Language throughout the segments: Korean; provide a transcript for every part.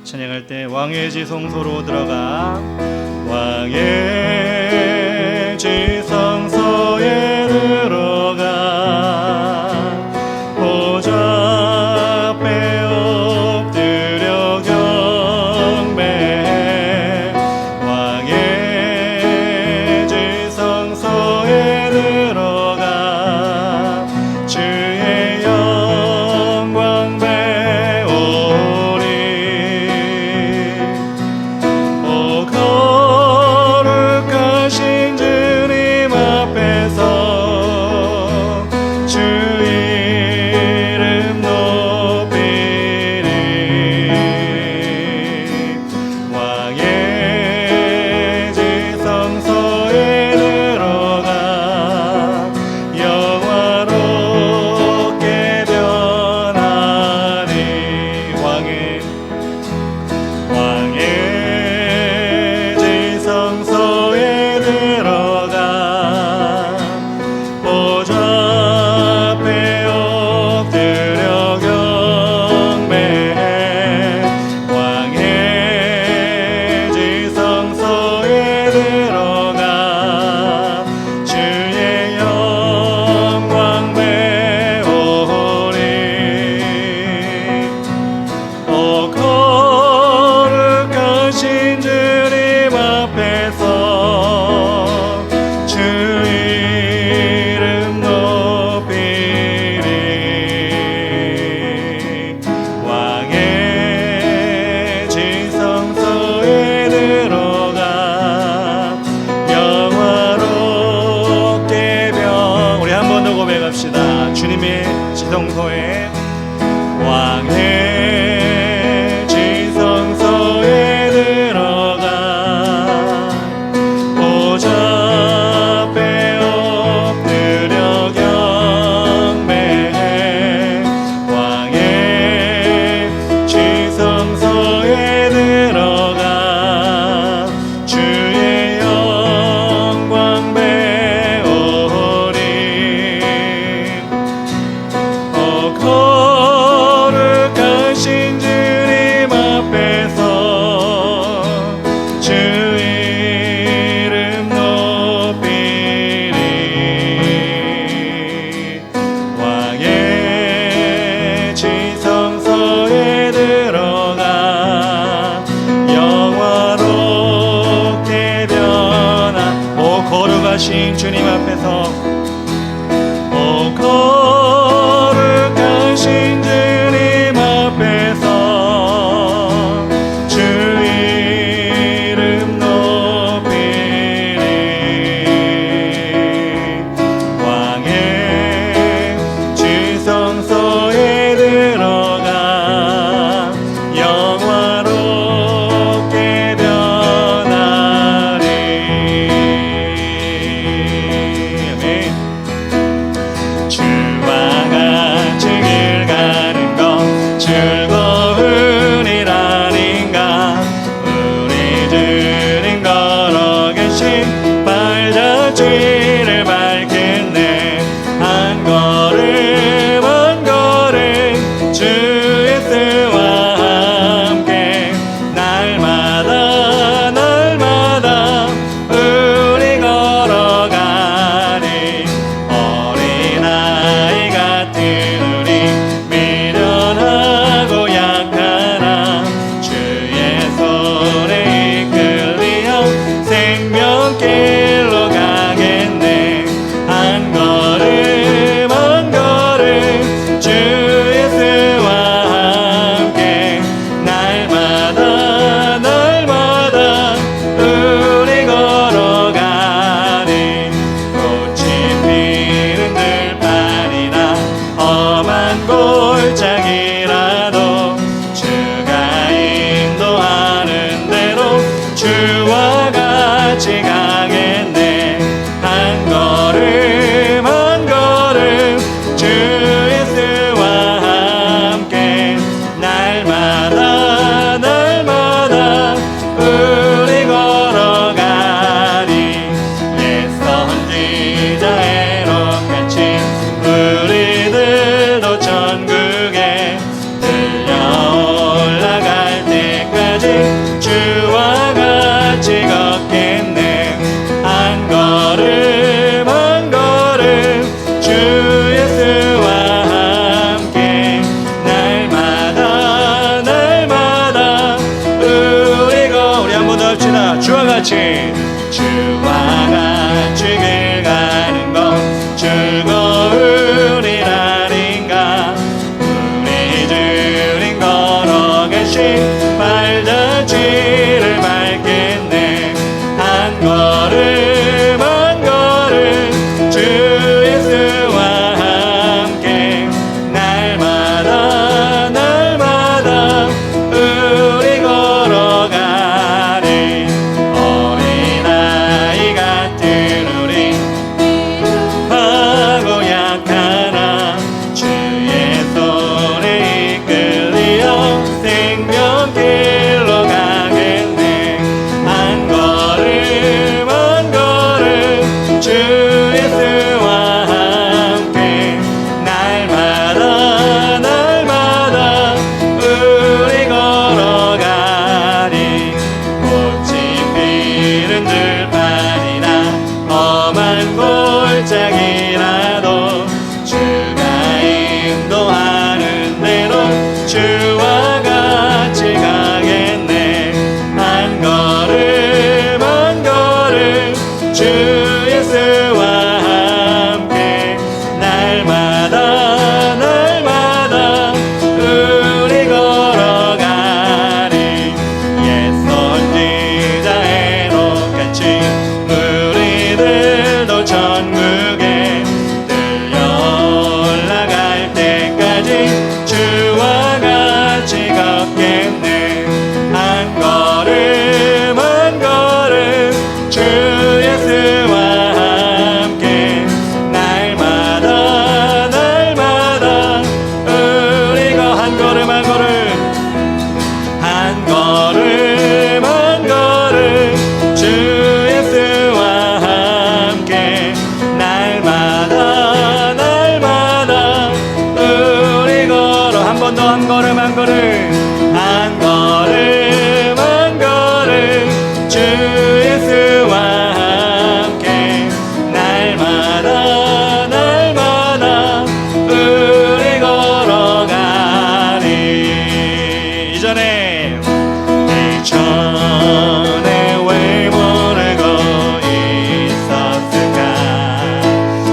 찬양할 때 왕의 지성소로 들어가 왕의 지성소에 들어가 보좌 앞에 엎드려 경배해 왕의 지성소에 들어가 주의 영광 배우리 오 거룩하신 주님 앞에서 주 이름 높이리 왕의 지성소에 들어가 영화롭게 변하리 왕의 지성소에 들어가 보좌 앞에 엎드려 경배해 왕의 지성소에 들어가 주의 영광 배우리 오 거룩하신 주님 앞에서 주 이름 높이리 왕의 지성소에 들어가 영화롭게 우리 한 번 더 고백합시다. 주님의 지성소에 왕의 지성소에 들어가 보좌 앞에 엎드려 경배해 왕의 지성소에 들어가 주의 영광 배우리 오 거룩하신 주님 앞에서 주 이름 높이리 왕의 지성소에 들어가 영화롭게 변한 오 거룩하신 주님 앞에서 오 거룩하신 주님 앞에서 주 이름 높이리 왕의 지성소에 들어가 영화롭게 변하리 같이 주와 같이 길 가는 것 즐거운 일 아닌가. 우리 주님 걸어 계신 발자취를 밟겠네. 한 걸음 한 걸음 주 예수와 함께 날마다 날마다 우리 걸어가리. 어린아이 같은 우리 하고 약하나 주의 손에 이끌려 생명길로 가겠네. 한 걸음 한 걸음 주 예수와 함께 날마다 날마다 우리 걸어가리. 꽃이 피는 들판이나 험한 골짜기라도 주가 인도하는 대로 주와 같이 가겠네. 한 걸음 한 걸음 주 예수와 함께 날마다 날마다 우리 걸어가리. 옛 선지자의 똑같이 우리들도 천국에 들려 올라갈 때까지 주와 같이 걷겠네. 한 걸음 한 걸음 주 예수와 함께 날마다 날마다 우리가 한 걸음 한 걸음 한 걸음 한 걸음 주 예수와 함께 날마다 날마다 우리 걸어. 한 번 더 한 걸음 한 걸음 한 걸음 한 걸음 주 예수와 함께 날마다 날마다 우리 걸어가리. 이전에 왜 모르고 있었을까.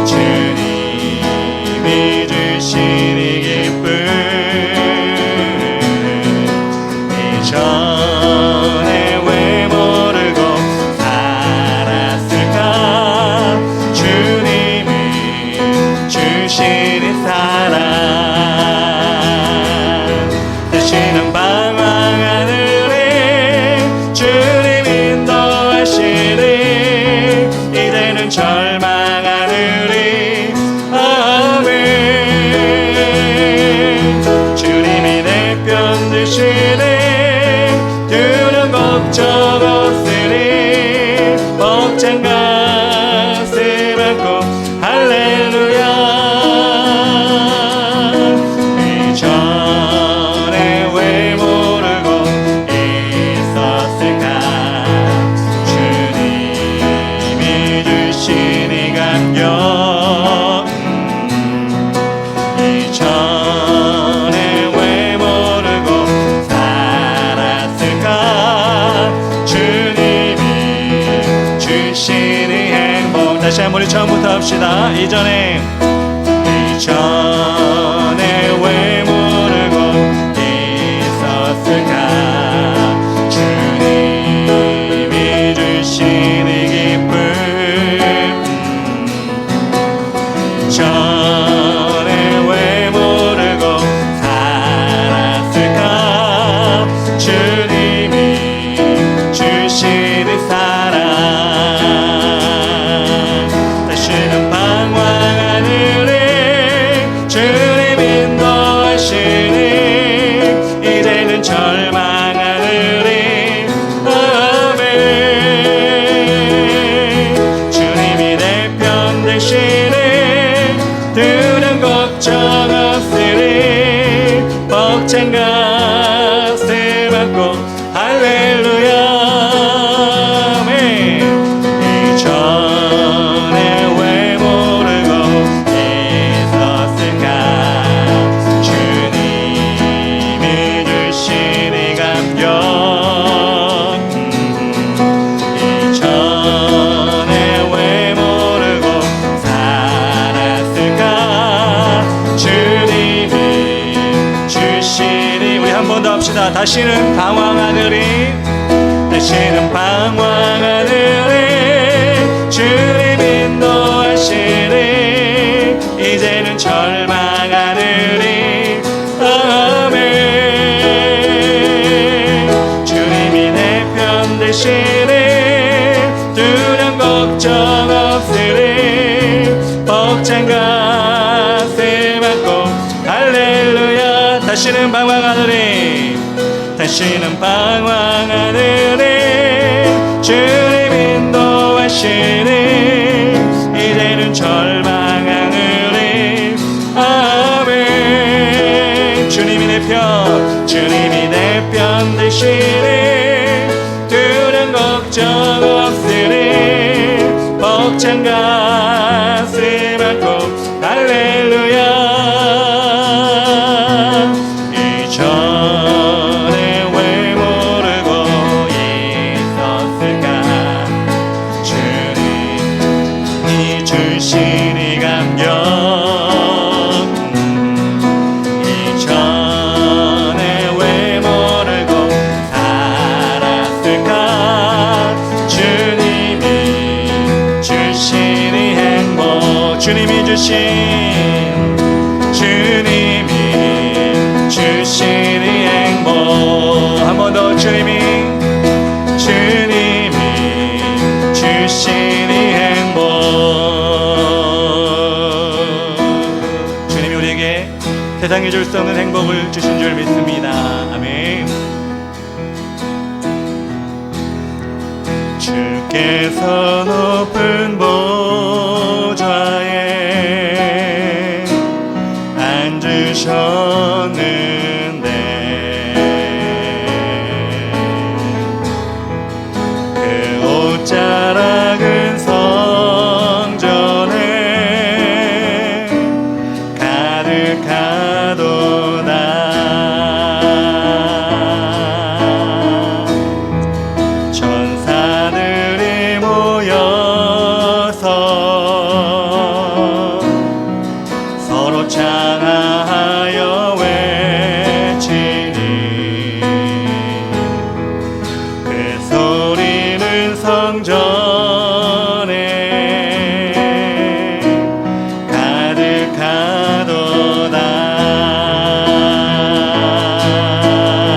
주님이 주신 이 기쁨 이전에 왜 모르고 살았을까. 주님이 주신 이 사랑 다시는 방황하느니 주님 인도하시니 이제는 절망하느니 아멘. 주님이 내 편 드시니 두려움 걱정 없으니 벅찬 가슴 안고 할렐루야. 이전에 왜 모르고 있었을까. 주님이 주신 이 감격 이전에 왜 모르고 살았을까. 주님이 주신 이 행복. 다시 한번 우리 처음부터 합시다. 이전에 왜 모르고 있었을까. 주님이 주신 이 기쁨 전에 왜 모르고 살았을까. 주님이 주신 이 사랑 다시는 방황하느니 주님 인도하시니 이제는 절망하느니 아멘. 주님이 내 편 되시니 두려움 걱정 없으니 벅찬 가슴 안고 할렐루야. 아멘. 이전에 왜 모르고 있었을까. 주님이 주신 이 감격 다시는 방황하느니 주님 인도하시니 이제는 절망하느니 아멘. 주님이 내 편 되시니 두려움 걱정 없으리 벅찬 가슴 안고 할렐루야. 다시는 방황하느니 주님 인도하시니 이제는 절망하느니 아멘. 주님이 내 편 되시니 두려움 걱정 없으리 벅찬 가슴 안고 할렐루야. 이전에 왜 모르고 있었을까 주님이 주신 이 감격 이전에 왜 모르고 살았을까 주님이 주신 이 행복 주님이 주신 이 행복 한 번 더 주님이 주신 이 행복 주님이 우리에게 세상에 줄 수 없는 행복을 주신 줄 믿습니다. 아멘. 주께서 높은 보좌에 앉으셨는데 그 옷자락은 성전에 가득하도다. 천사들이 모여서 서로 찬양하여 외치니 그 소리는 성전에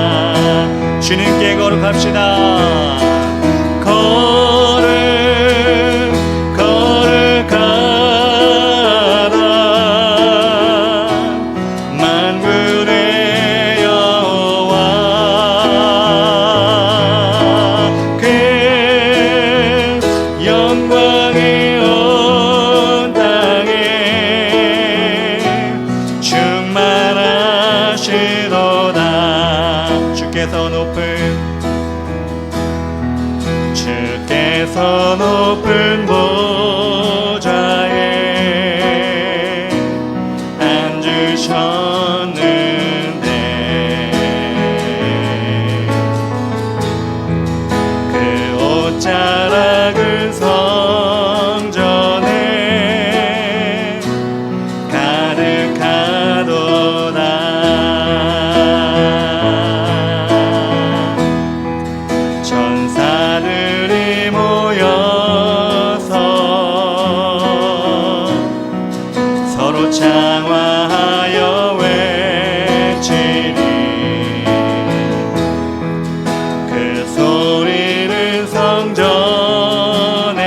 가득하도다. 주님께 거룩합시다. 주께서 높은 보좌에 앉으셨는데 그 옷자락은 성전에 가득하도다. 천사들이 모여서 서로 찬양하여 외치니 그 소리는 성전에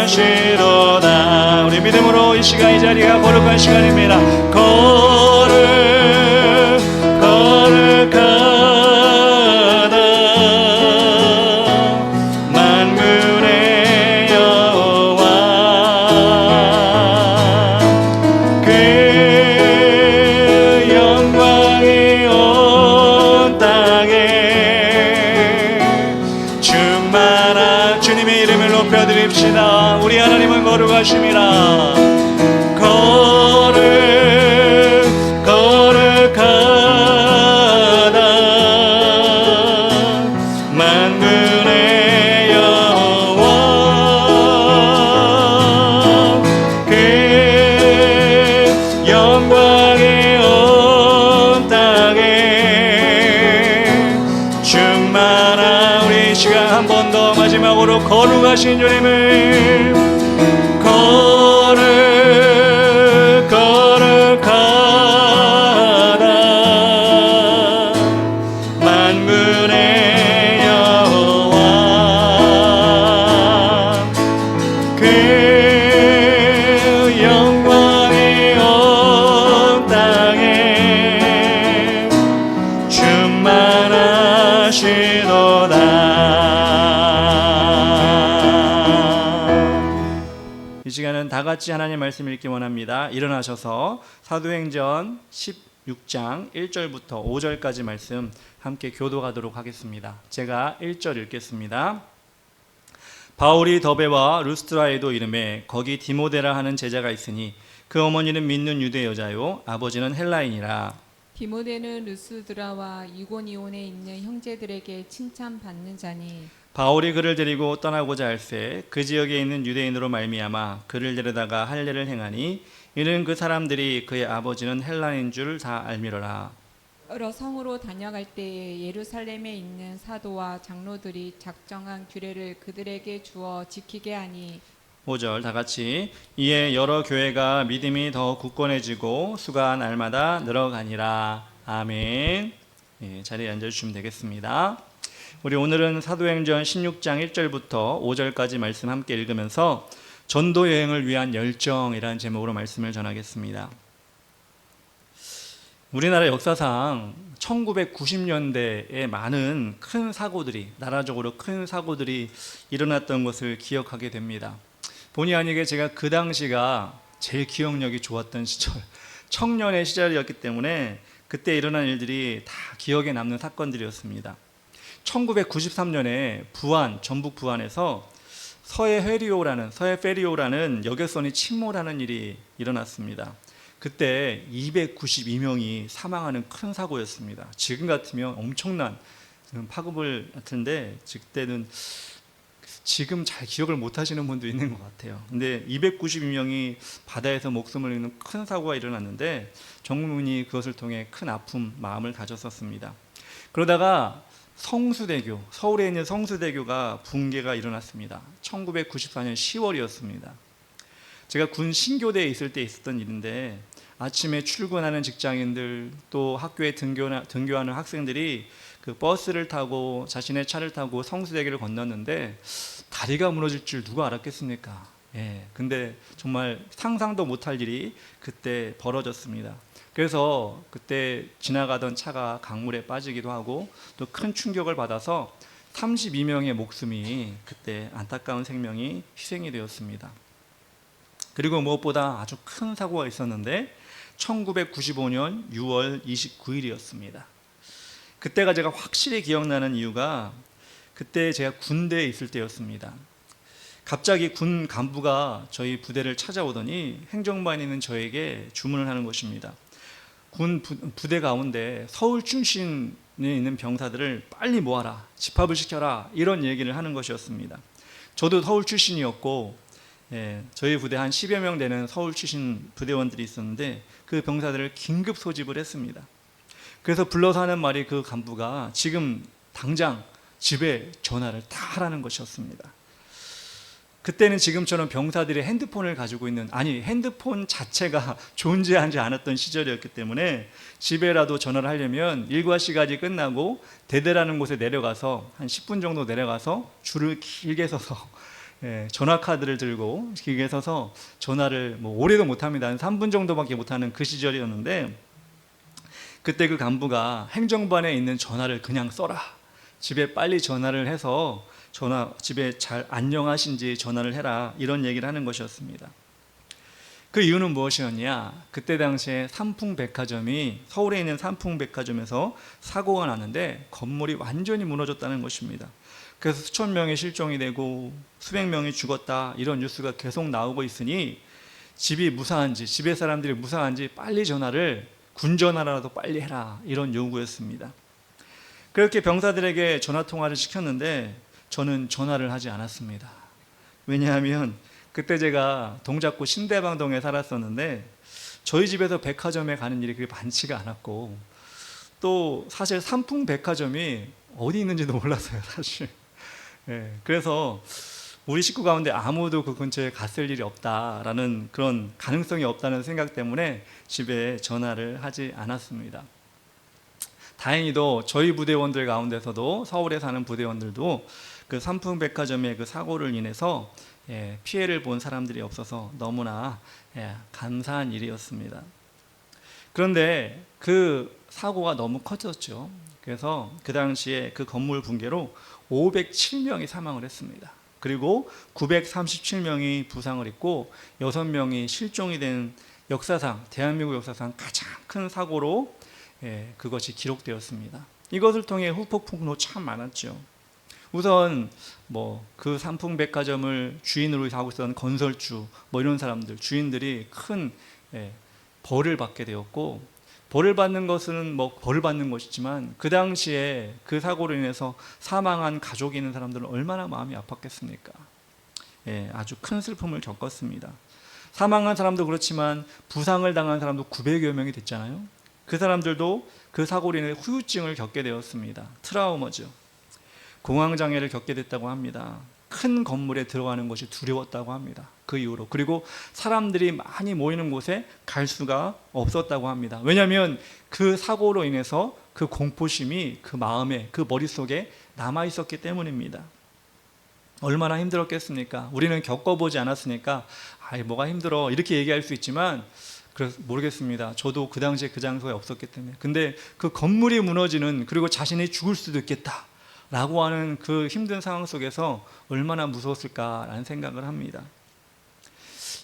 가득하도다. 우리 믿음으로 이 시간 이 자리가 거룩한 시간입니다. 거룩하다 만군의 여호와 그 거룩하심이라. 거룩하다 만군의 여호와 그 영광이 온 땅에 충만한. 우리 시간 한 번 더 마지막으로 거룩하신 주님을 거룩하다 만군의 여호와 그 영광이 온 땅에 충만하시도다. 이 시간은 다 같이 하나님 말씀 읽기 원합니다. 일어나셔서 사도행전 16장 1절부터 5절까지 말씀 함께 교도하도록 하겠습니다. 제가 1절 읽겠습니다. 바울이 더베와 루스트라에도 이름에 거기 디모데라 하는 제자가 있으니 그 어머니는 믿는 유대 여자요 아버지는 헬라인이라. 디모데는 루스드라와 이고니온에 있는 형제들에게 칭찬받는 자니 바울이 그를 데리고 떠나고자 할새 그 지역에 있는 유대인으로 말미암아 그를 데려다가 할례를 행하니 이는 그 사람들이 그의 아버지는 헬라인 줄 다 알미러라. 여러 성으로 다녀갈 때에 예루살렘에 있는 사도와 장로들이 작정한 규례를 그들에게 주어 지키게 하니 5절 다 같이 이에 여러 교회가 믿음이 더 굳건해지고 수가 날마다 늘어가니라. 아멘. 자리에 앉아주시면 되겠습니다. 우리 오늘은 사도행전 16장 1절부터 5절까지 말씀 함께 읽으면서 전도 여행을 위한 열정이라는 제목으로 말씀을 전하겠습니다. 우리나라 역사상 1990년대에 많은 큰 사고들이, 나라적으로 큰 사고들이 일어났던 것을 기억하게 됩니다. 본의 아니게 제가 그 당시가 제일 기억력이 좋았던 시절, 청년의 시절이었기 때문에 그때 일어난 일들이 다 기억에 남는 사건들이었습니다. 1993년에 부안, 전북 부안에서 서해 페리오라는 여객선이 침몰하는 일이 일어났습니다. 그때 292명이 사망하는 큰 사고였습니다. 지금 같으면 엄청난 파급을 같은데 그때는 지금 잘 기억을 못 하시는 분도 있는 것 같아요. 근데 292명이 바다에서 목숨을 잃는 큰 사고가 일어났는데 정문이 그것을 통해 큰 아픔, 마음을 가졌었습니다. 그러다가 성수대교, 서울에 있는 성수대교가 붕괴가 일어났습니다. 1994년 10월이었습니다. 제가 군 신교대에 있을 때 있었던 일인데 아침에 출근하는 직장인들 또 학교에 등교하는 학생들이 그 버스를 타고 자신의 차를 타고 성수대교를 건넜는데 다리가 무너질 줄 누가 알았겠습니까? 근데 정말 상상도 못할 일이 그때 벌어졌습니다. 그래서 그때 지나가던 차가 강물에 빠지기도 하고 또 큰 충격을 받아서 32명의 목숨이 그때 안타까운 생명이 희생이 되었습니다. 그리고 무엇보다 아주 큰 사고가 있었는데 1995년 6월 29일이었습니다. 그때가 제가 확실히 기억나는 이유가 그때 제가 군대에 있을 때였습니다. 갑자기 군 간부가 저희 부대를 찾아오더니 행정반에 있는 저에게 주문을 하는 것입니다. 군 부대 가운데 서울 출신에 있는 병사들을 빨리 모아라, 집합을 시켜라, 이런 얘기를 하는 것이었습니다. 저도 서울 출신이었고 저희 부대 한 10여 명 되는 서울 출신 부대원들이 있었는데 그 병사들을 긴급 소집을 했습니다. 그래서 불러서 하는 말이 그 간부가 지금 당장 집에 전화를 다 하라는 것이었습니다. 그때는 지금처럼 병사들이 핸드폰을 가지고 있는, 핸드폰 자체가 존재하지 않았던 시절이었기 때문에 집에라도 전화를 하려면 일과 시간이 끝나고 대대라는 곳에 내려가서 한 10분 정도 내려가서 줄을 길게 서서 전화카드를 들고 길게 서서 전화를 오래도 못합니다. 한 3분 정도밖에 못하는 그 시절이었는데 그때 그 간부가 행정반에 있는 전화를 그냥 써라, 집에 빨리 전화를 해서 집에 잘 안녕하신지 전화를 해라, 이런 얘기를 하는 것이었습니다. 그 이유는 무엇이었냐? 그때 당시에 삼풍백화점이, 서울에 있는 삼풍백화점에서 사고가 났는데 건물이 완전히 무너졌다는 것입니다. 그래서 수천 명이 실종이 되고 수백 명이 죽었다, 이런 뉴스가 계속 나오고 있으니 집이 무사한지, 집에 사람들이 무사한지 빨리 전화를, 군전화라도 빨리 해라, 이런 요구였습니다. 그렇게 병사들에게 전화 통화를 시켰는데 저는 전화를 하지 않았습니다. 왜냐하면 그때 제가 동작구 신대방동에 살았었는데 저희 집에서 백화점에 가는 일이 그렇게 많지가 않았고, 또 사실 삼풍 백화점이 어디 있는지도 몰랐어요, 사실. 그래서 우리 식구 가운데 아무도 그 근처에 갔을 일이 없다라는, 그런 가능성이 없다는 생각 때문에 집에 전화를 하지 않았습니다. 다행히도 저희 부대원들 가운데서도, 서울에 사는 부대원들도 그 삼풍백화점의 그 사고를 인해서 피해를 본 사람들이 없어서 너무나 감사한 일이었습니다. 그런데 그 사고가 너무 커졌죠. 그래서 그 당시에 그 건물 붕괴로 507명이 사망을 했습니다. 그리고 937명이 부상을 입고 6명이 실종이 된 역사상, 대한민국 역사상 가장 큰 사고로 그것이 기록되었습니다. 이것을 통해 후폭풍도 참 많았죠. 우선 그 삼풍백화점을 주인으로 하고 있었던 건설주, 이런 사람들, 주인들이 큰 벌을 받게 되었고, 벌을 받는 것은 벌을 받는 것이지만 그 당시에 그 사고로 인해서 사망한 가족이 있는 사람들은 얼마나 마음이 아팠겠습니까? 아주 큰 슬픔을 겪었습니다. 사망한 사람도 그렇지만 부상을 당한 사람도 900여 명이 됐잖아요. 그 사람들도 그 사고로 인해 후유증을 겪게 되었습니다. 트라우마죠. 공황장애를 겪게 됐다고 합니다. 큰 건물에 들어가는 것이 두려웠다고 합니다. 그 이후로. 그리고 사람들이 많이 모이는 곳에 갈 수가 없었다고 합니다. 왜냐하면 그 사고로 인해서 그 공포심이 그 마음에, 그 머릿속에 남아 있었기 때문입니다. 얼마나 힘들었겠습니까? 우리는 겪어보지 않았으니까 뭐가 힘들어 이렇게 얘기할 수 있지만, 그래서 모르겠습니다. 저도 그 당시에 그 장소에 없었기 때문에. 근데 그 건물이 무너지는, 그리고 자신이 죽을 수도 있겠다 라고 하는 그 힘든 상황 속에서 얼마나 무서웠을까라는 생각을 합니다.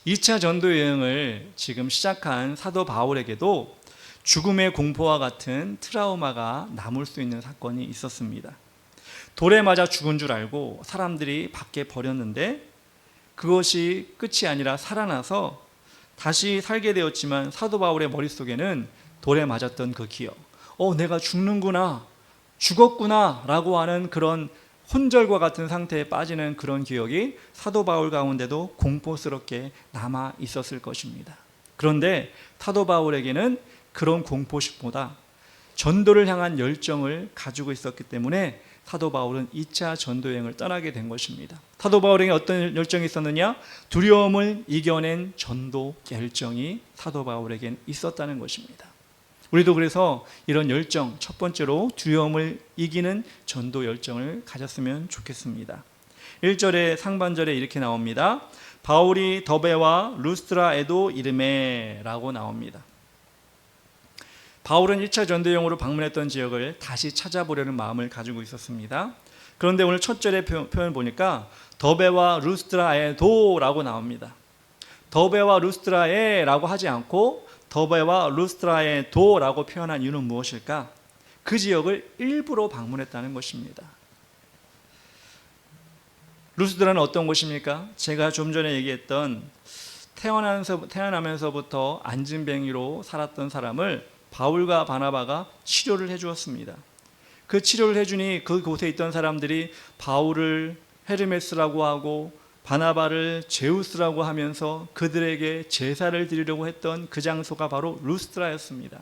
2차 전도 여행을 지금 시작한 사도 바울에게도 죽음의 공포와 같은 트라우마가 남을 수 있는 사건이 있었습니다. 돌에 맞아 죽은 줄 알고 사람들이 밖에 버렸는데 그것이 끝이 아니라 살아나서 다시 살게 되었지만, 사도 바울의 머릿속에는 돌에 맞았던 그 기억, 내가 죽는구나, 죽었구나 라고 하는 그런 혼절과 같은 상태에 빠지는 그런 기억이 사도 바울 가운데도 공포스럽게 남아 있었을 것입니다. 그런데 사도 바울에게는 그런 공포심보다 전도를 향한 열정을 가지고 있었기 때문에 사도 바울은 2차 전도여행을 떠나게 된 것입니다. 사도 바울에게 어떤 열정이 있었느냐? 두려움을 이겨낸 전도 열정이 사도 바울에겐 있었다는 것입니다. 우리도 그래서 이런 열정, 첫 번째로 두려움을 이기는 전도 열정을 가졌으면 좋겠습니다. 1절의 상반절에 이렇게 나옵니다. 바울이 더베와 루스트라에도 이르매 라고 나옵니다. 바울은 1차 전도여행으로 방문했던 지역을 다시 찾아보려는 마음을 가지고 있었습니다. 그런데 오늘 첫 절의 표현을 보니까 더베와 루스트라에도 라고 나옵니다. 더베와 루스트라에 라고 하지 않고 더베와 루스트라에도 라고 표현한 이유는 무엇일까? 그 지역을 일부러 방문했다는 것입니다. 루스트라는 어떤 곳입니까? 제가 좀 전에 얘기했던 태어나면서부터 안진뱅이로 살았던 사람을 바울과 바나바가 치료를 해주었습니다. 그 치료를 해주니 그곳에 있던 사람들이 바울을 헤르메스라고 하고 바나바를 제우스라고 하면서 그들에게 제사를 드리려고 했던 그 장소가 바로 루스트라였습니다.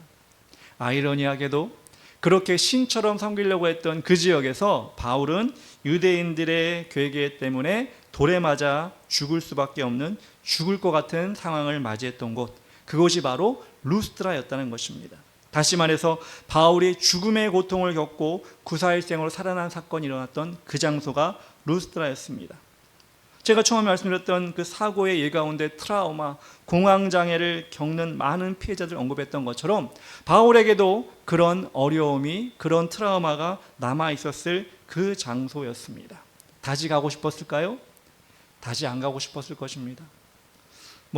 아이러니하게도 그렇게 신처럼 섬기려고 했던 그 지역에서 바울은 유대인들의 괴계 때문에 돌에 맞아 죽을 수밖에 없는, 죽을 것 같은 상황을 맞이했던 곳, 그곳이 바로 루스트라였다는 것입니다. 다시 말해서 바울이 죽음의 고통을 겪고 구사일생으로 살아난 사건이 일어났던 그 장소가 루스트라였습니다. 제가 처음에 말씀드렸던 그 사고의 예 가운데 트라우마, 공황장애를 겪는 많은 피해자들 언급했던 것처럼 바울에게도 그런 어려움이, 그런 트라우마가 남아있었을 그 장소였습니다. 다시 가고 싶었을까요? 다시 안 가고 싶었을 것입니다.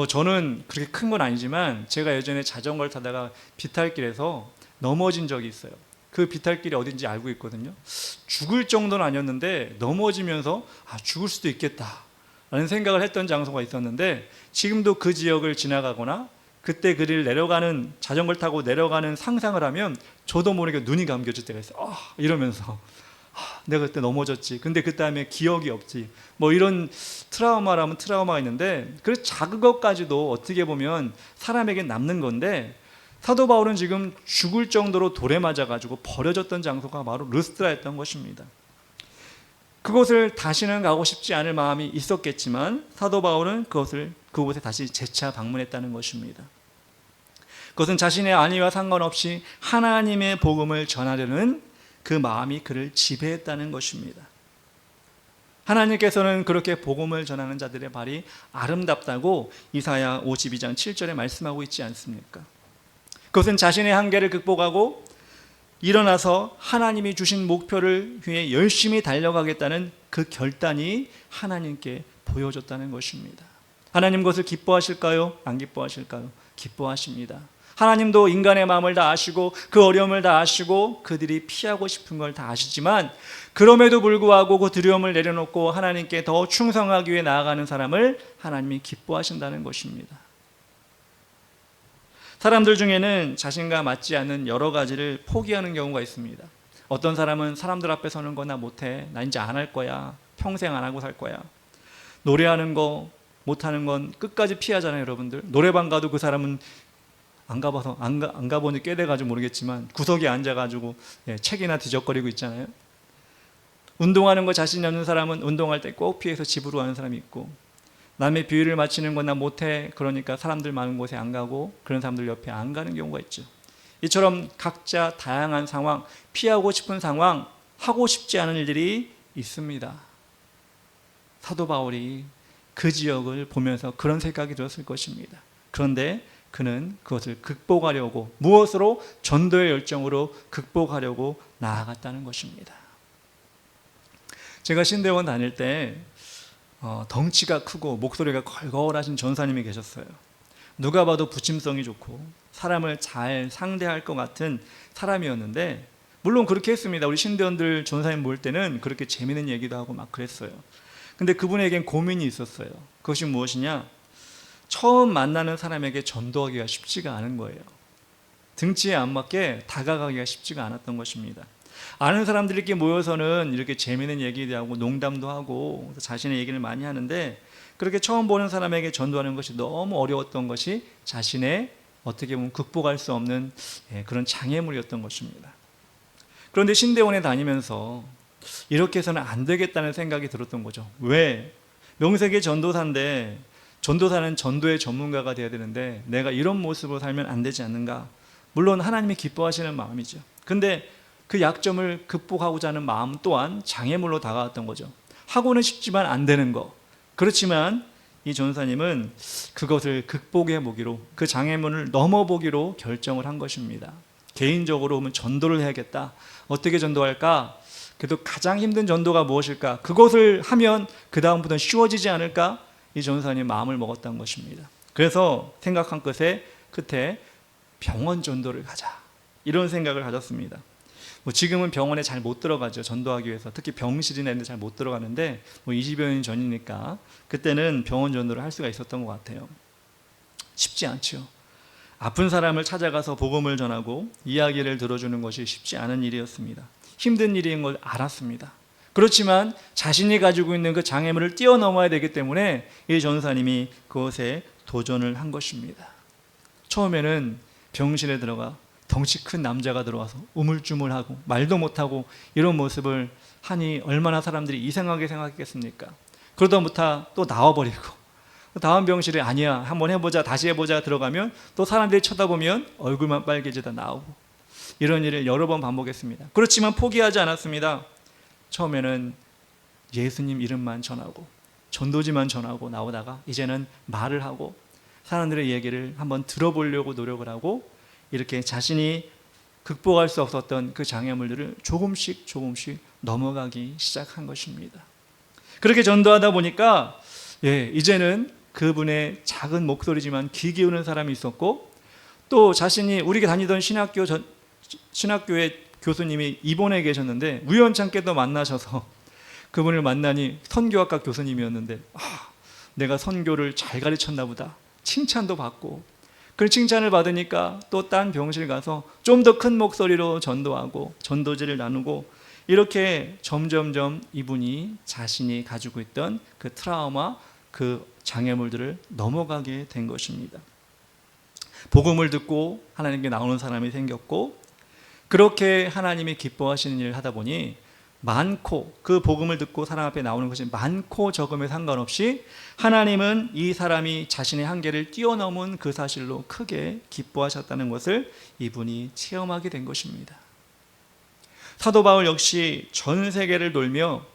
저는 그렇게 큰 건 아니지만 제가 예전에 자전거를 타다가 비탈길에서 넘어진 적이 있어요. 그 비탈길이 어딘지 알고 있거든요. 죽을 정도는 아니었는데 넘어지면서 죽을 수도 있겠다 라는 생각을 했던 장소가 있었는데, 지금도 그 지역을 지나가거나 그때 그를 내려가는, 자전거를 타고 내려가는 상상을 하면 저도 모르게 눈이 감겨질 때가 있어요. 이러면서 내가 그때 넘어졌지, 근데 그 다음에 기억이 없지, 뭐 이런 트라우마라면 트라우마가 있는데, 그 작은 것까지도 어떻게 보면 사람에게 남는 건데, 사도 바울은 지금 죽을 정도로 돌에 맞아가지고 버려졌던 장소가 바로 르스트라였던 것입니다. 그곳을 다시는 가고 싶지 않을 마음이 있었겠지만 사도 바울은 그곳에 다시 재차 방문했다는 것입니다. 그것은 자신의 안위와 상관없이 하나님의 복음을 전하려는 그 마음이 그를 지배했다는 것입니다. 하나님께서는 그렇게 복음을 전하는 자들의 발이 아름답다고 이사야 52장 7절에 말씀하고 있지 않습니까? 그것은 자신의 한계를 극복하고 일어나서 하나님이 주신 목표를 위해 열심히 달려가겠다는 그 결단이 하나님께 보여줬다는 것입니다. 하나님 그것을 기뻐하실까요? 안 기뻐하실까요? 기뻐하십니다. 하나님도 인간의 마음을 다 아시고 그 어려움을 다 아시고 그들이 피하고 싶은 걸 다 아시지만, 그럼에도 불구하고 그 두려움을 내려놓고 하나님께 더 충성하기 위해 나아가는 사람을 하나님이 기뻐하신다는 것입니다. 사람들 중에는 자신과 맞지 않는 여러 가지를 포기하는 경우가 있습니다. 어떤 사람은 사람들 앞에 서는 거 나 못해, 나 이제 안 할 거야, 평생 안 하고 살 거야. 노래하는 거 못하는 건 끝까지 피하잖아요. 여러분들 노래방 가도 그 사람은 안 가봐서 안 가보니 꽤 돼가지고 모르겠지만 구석에 앉아가지고 책이나 뒤적거리고 있잖아요. 운동하는 거 자신이 없는 사람은 운동할 때 꼭 피해서 집으로 가는 사람이 있고, 남의 비위를 맞추는 건 나 못해, 그러니까 사람들 많은 곳에 안 가고 그런 사람들 옆에 안 가는 경우가 있죠. 이처럼 각자 다양한 상황, 피하고 싶은 상황, 하고 싶지 않은 일들이 있습니다. 사도 바울이 그 지역을 보면서 그런 생각이 들었을 것입니다. 그런데 그는 그것을 극복하려고, 무엇으로? 전도의 열정으로 극복하려고 나아갔다는 것입니다. 제가 신대원 다닐 때 덩치가 크고 목소리가 걸걸하신 전사님이 계셨어요. 누가 봐도 부침성이 좋고 사람을 잘 상대할 것 같은 사람이었는데, 물론 그렇게 했습니다. 우리 신대원들 전사님 모일 때는 그렇게 재미있는 얘기도 하고 막 그랬어요. 근데 그분에겐 고민이 있었어요. 그것이 무엇이냐? 처음 만나는 사람에게 전도하기가 쉽지가 않은 거예요. 등치에 안 맞게 다가가기가 쉽지가 않았던 것입니다. 아는 사람들끼리 모여서는 이렇게 재미있는 얘기도 하고 농담도 하고 자신의 얘기를 많이 하는데, 그렇게 처음 보는 사람에게 전도하는 것이 너무 어려웠던 것이 자신의 어떻게 보면 극복할 수 없는 그런 장애물이었던 것입니다. 그런데 신대원에 다니면서 이렇게 해서는 안 되겠다는 생각이 들었던 거죠. 왜? 명색의 전도사인데, 전도사는 전도의 전문가가 돼야 되는데 내가 이런 모습으로 살면 안 되지 않는가? 물론 하나님이 기뻐하시는 마음이죠. 근데 그 약점을 극복하고자 하는 마음 또한 장애물로 다가왔던 거죠. 하고는 싶지만 안 되는 거. 그렇지만 이 전사님은 그것을 극복해 보기로, 그 장애물을 넘어보기로 결정을 한 것입니다. 개인적으로 보면 전도를 해야겠다. 어떻게 전도할까? 그래도 가장 힘든 전도가 무엇일까? 그것을 하면 그 다음부터는 쉬워지지 않을까? 이 전사님 마음을 먹었던 것입니다. 그래서 생각한 끝에 병원 전도를 가자, 이런 생각을 가졌습니다. 지금은 병원에 잘 못 들어가죠. 전도하기 위해서. 특히 병실이나 이런 데 잘 못 들어가는데 20여 년 전이니까 그때는 병원 전도를 할 수가 있었던 것 같아요. 쉽지 않죠. 아픈 사람을 찾아가서 복음을 전하고 이야기를 들어주는 것이 쉽지 않은 일이었습니다. 힘든 일인 걸 알았습니다. 그렇지만 자신이 가지고 있는 그 장애물을 뛰어넘어야 되기 때문에 이 전사님이 그것에 도전을 한 것입니다. 처음에는 병실에 들어가 덩치 큰 남자가 들어와서 우물쭈물하고 말도 못하고 이런 모습을 하니 얼마나 사람들이 이상하게 생각했겠습니까? 그러다부터 또 나와버리고, 다음 병실에 아니야, 한번 해보자, 다시 해보자 들어가면 또 사람들이 쳐다보면 얼굴만 빨개지다 나오고, 이런 일을 여러 번 반복했습니다. 그렇지만 포기하지 않았습니다. 처음에는 예수님 이름만 전하고 전도지만 전하고 나오다가 이제는 말을 하고 사람들의 얘기를 한번 들어보려고 노력을 하고, 이렇게 자신이 극복할 수 없었던 그 장애물들을 조금씩 넘어가기 시작한 것입니다. 그렇게 전도하다 보니까 이제는 그분의 작은 목소리지만 귀 기울는 사람이 있었고, 또 자신이 우리가 다니던 신학교의 교수님이 입원해 계셨는데 우연찮게도 만나셔서 그분을 만나니 선교학과 교수님이었는데 내가 선교를 잘 가르쳤나 보다 칭찬도 받고, 그 칭찬을 받으니까 또 딴 병실 가서 좀 더 큰 목소리로 전도하고 전도지를 나누고, 이렇게 점점점 이분이 자신이 가지고 있던 그 트라우마, 그 장애물들을 넘어가게 된 것입니다. 복음을 듣고 하나님께 나오는 사람이 생겼고, 그렇게 하나님이 기뻐하시는 일을 하다 보니 많고, 그 복음을 듣고 사람 앞에 나오는 것이 많고 적음에 상관없이 하나님은 이 사람이 자신의 한계를 뛰어넘은 그 사실로 크게 기뻐하셨다는 것을 이분이 체험하게 된 것입니다. 사도 바울 역시 전 세계를 돌며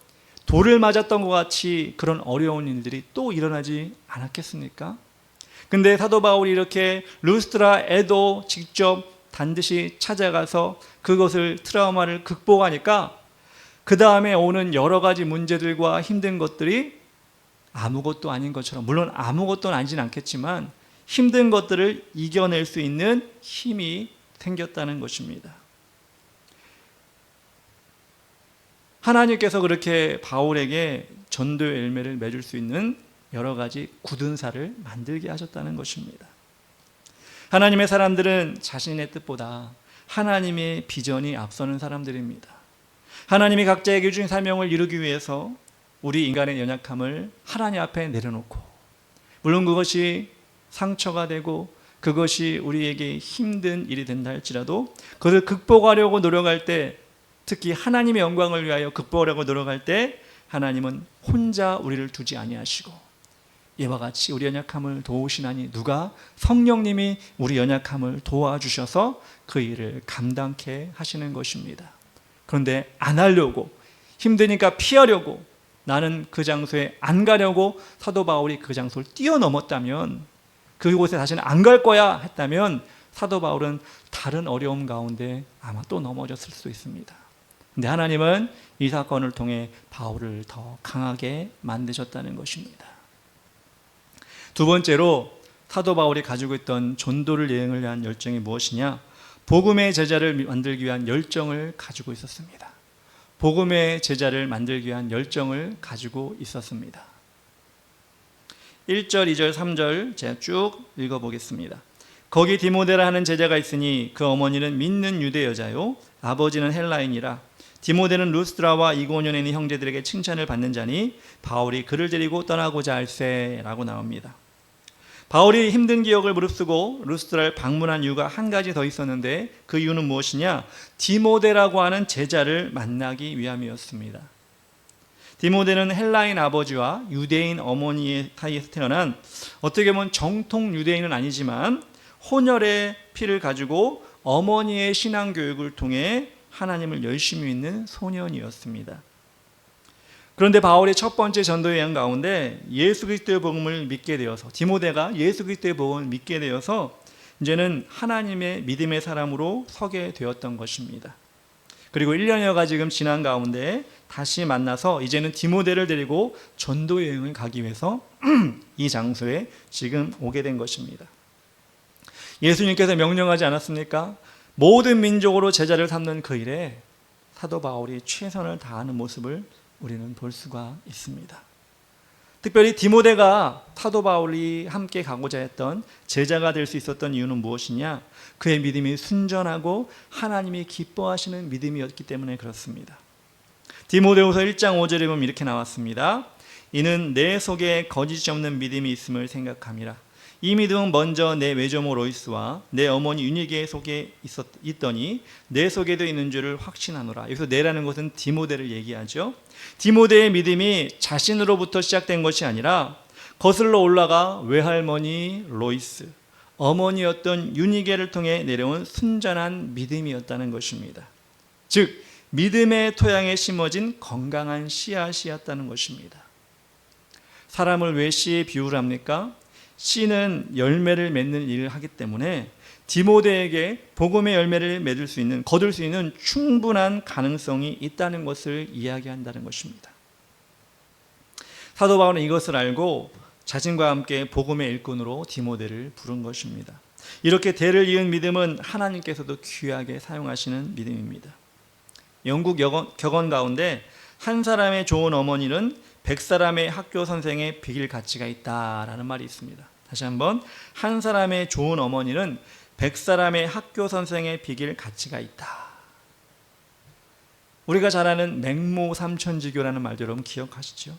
돌을 맞았던 것 같이 그런 어려운 일들이 또 일어나지 않았겠습니까? 근데 사도 바울이 이렇게 루스드라에도 직접 반드시 찾아가서 그것을, 트라우마를 극복하니까 그 다음에 오는 여러 가지 문제들과 힘든 것들이 아무것도 아닌 것처럼, 물론 아무것도 아니진 않겠지만 힘든 것들을 이겨낼 수 있는 힘이 생겼다는 것입니다. 하나님께서 그렇게 바울에게 전도의 열매를 맺을 수 있는 여러 가지 굳은 살을 만들게 하셨다는 것입니다. 하나님의 사람들은 자신의 뜻보다 하나님의 비전이 앞서는 사람들입니다. 하나님이 각자에게 주신 사명을 이루기 위해서 우리 인간의 연약함을 하나님 앞에 내려놓고, 물론 그것이 상처가 되고 그것이 우리에게 힘든 일이 된다 할지라도 그것을 극복하려고 노력할 때, 특히 하나님의 영광을 위하여 극복하려고 노력할 때 하나님은 혼자 우리를 두지 아니하시고 이와 같이 우리 연약함을 도우시나니 누가? 성령님이 우리 연약함을 도와주셔서 그 일을 감당케 하시는 것입니다. 그런데 안 하려고, 힘드니까 피하려고, 나는 그 장소에 안 가려고 사도 바울이 그 장소를 뛰어넘었다면, 그곳에 다시는 안 갈 거야 했다면 사도 바울은 다른 어려움 가운데 아마 또 넘어졌을 수 있습니다. 근데 하나님은 이 사건을 통해 바울을 더 강하게 만드셨다는 것입니다. 두 번째로 사도 바울이 가지고 있던 전도를 여행을 위한 열정이 무엇이냐? 복음의 제자를 만들기 위한 열정을 가지고 있었습니다. 복음의 제자를 만들기 위한 열정을 가지고 있었습니다. 1절, 2절, 3절 제가 쭉 읽어보겠습니다. 거기 디모데라 하는 제자가 있으니 그 어머니는 믿는 유대 여자요 아버지는 헬라인이라. 디모데는 루스드라와 이고니온에 있는 형제들에게 칭찬을 받는 자니 바울이 그를 데리고 떠나고자 할세라고 나옵니다. 바울이 힘든 기억을 무릅쓰고 루스드라를 방문한 이유가 한 가지 더 있었는데, 그 이유는 무엇이냐? 디모데라고 하는 제자를 만나기 위함이었습니다. 디모데는 헬라인 아버지와 유대인 어머니의 사이에서 태어난, 어떻게 보면 정통 유대인은 아니지만 혼혈의 피를 가지고 어머니의 신앙 교육을 통해 하나님을 열심히 믿는 소년이었습니다. 그런데 바울의 첫 번째 전도 여행 가운데 예수 그리스도의 복음을 믿게 되어서, 디모데가 예수 그리스도의 복음을 믿게 되어서 이제는 하나님의 믿음의 사람으로 서게 되었던 것입니다. 그리고 1년여가 지금 지난 가운데 다시 만나서 이제는 디모데를 데리고 전도 여행을 가기 위해서 이 장소에 지금 오게 된 것입니다. 예수님께서 명령하지 않았습니까? 모든 민족으로 제자를 삼는 그 일에 사도 바울이 최선을 다하는 모습을 우리는 볼 수가 있습니다. 특별히 디모데가 사도 바울이 함께 가고자 했던 제자가 될 수 있었던 이유는 무엇이냐? 그의 믿음이 순전하고 하나님이 기뻐하시는 믿음이었기 때문에 그렇습니다. 디모데후서 1장 5절에 보면 이렇게 나왔습니다. 이는 내 속에 거짓이 없는 믿음이 있음을 생각함이라. 이 믿음은 먼저 내 외조모 로이스와 내 어머니 유니게 속에 있더니 내 속에도 있는 줄을 확신하노라. 여기서 내라는 것은 디모데를 얘기하죠. 디모데의 믿음이 자신으로부터 시작된 것이 아니라 거슬러 올라가 외할머니 로이스, 어머니였던 유니게를 통해 내려온 순전한 믿음이었다는 것입니다. 즉 믿음의 토양에 심어진 건강한 씨앗이었다는 것입니다. 사람을 왜 씨에 비유를 합니까? 씨는 열매를 맺는 일을 하기 때문에 디모데에게 복음의 열매를 거둘 수 있는 충분한 가능성이 있다는 것을 이야기한다는 것입니다. 사도 바울은 이것을 알고 자신과 함께 복음의 일꾼으로 디모데를 부른 것입니다. 이렇게 대를 이은 믿음은 하나님께서도 귀하게 사용하시는 믿음입니다. 영국 격언 가운데 한 사람의 좋은 어머니는 100사람의 학교 선생의 비길 가치가 있다라는 말이 있습니다. 다시 한번, 한 사람의 좋은 어머니는 100사람의 학교 선생의 비길 가치가 있다. 우리가 잘 아는 맹모 삼천지교라는 말도 여러분 기억하시죠?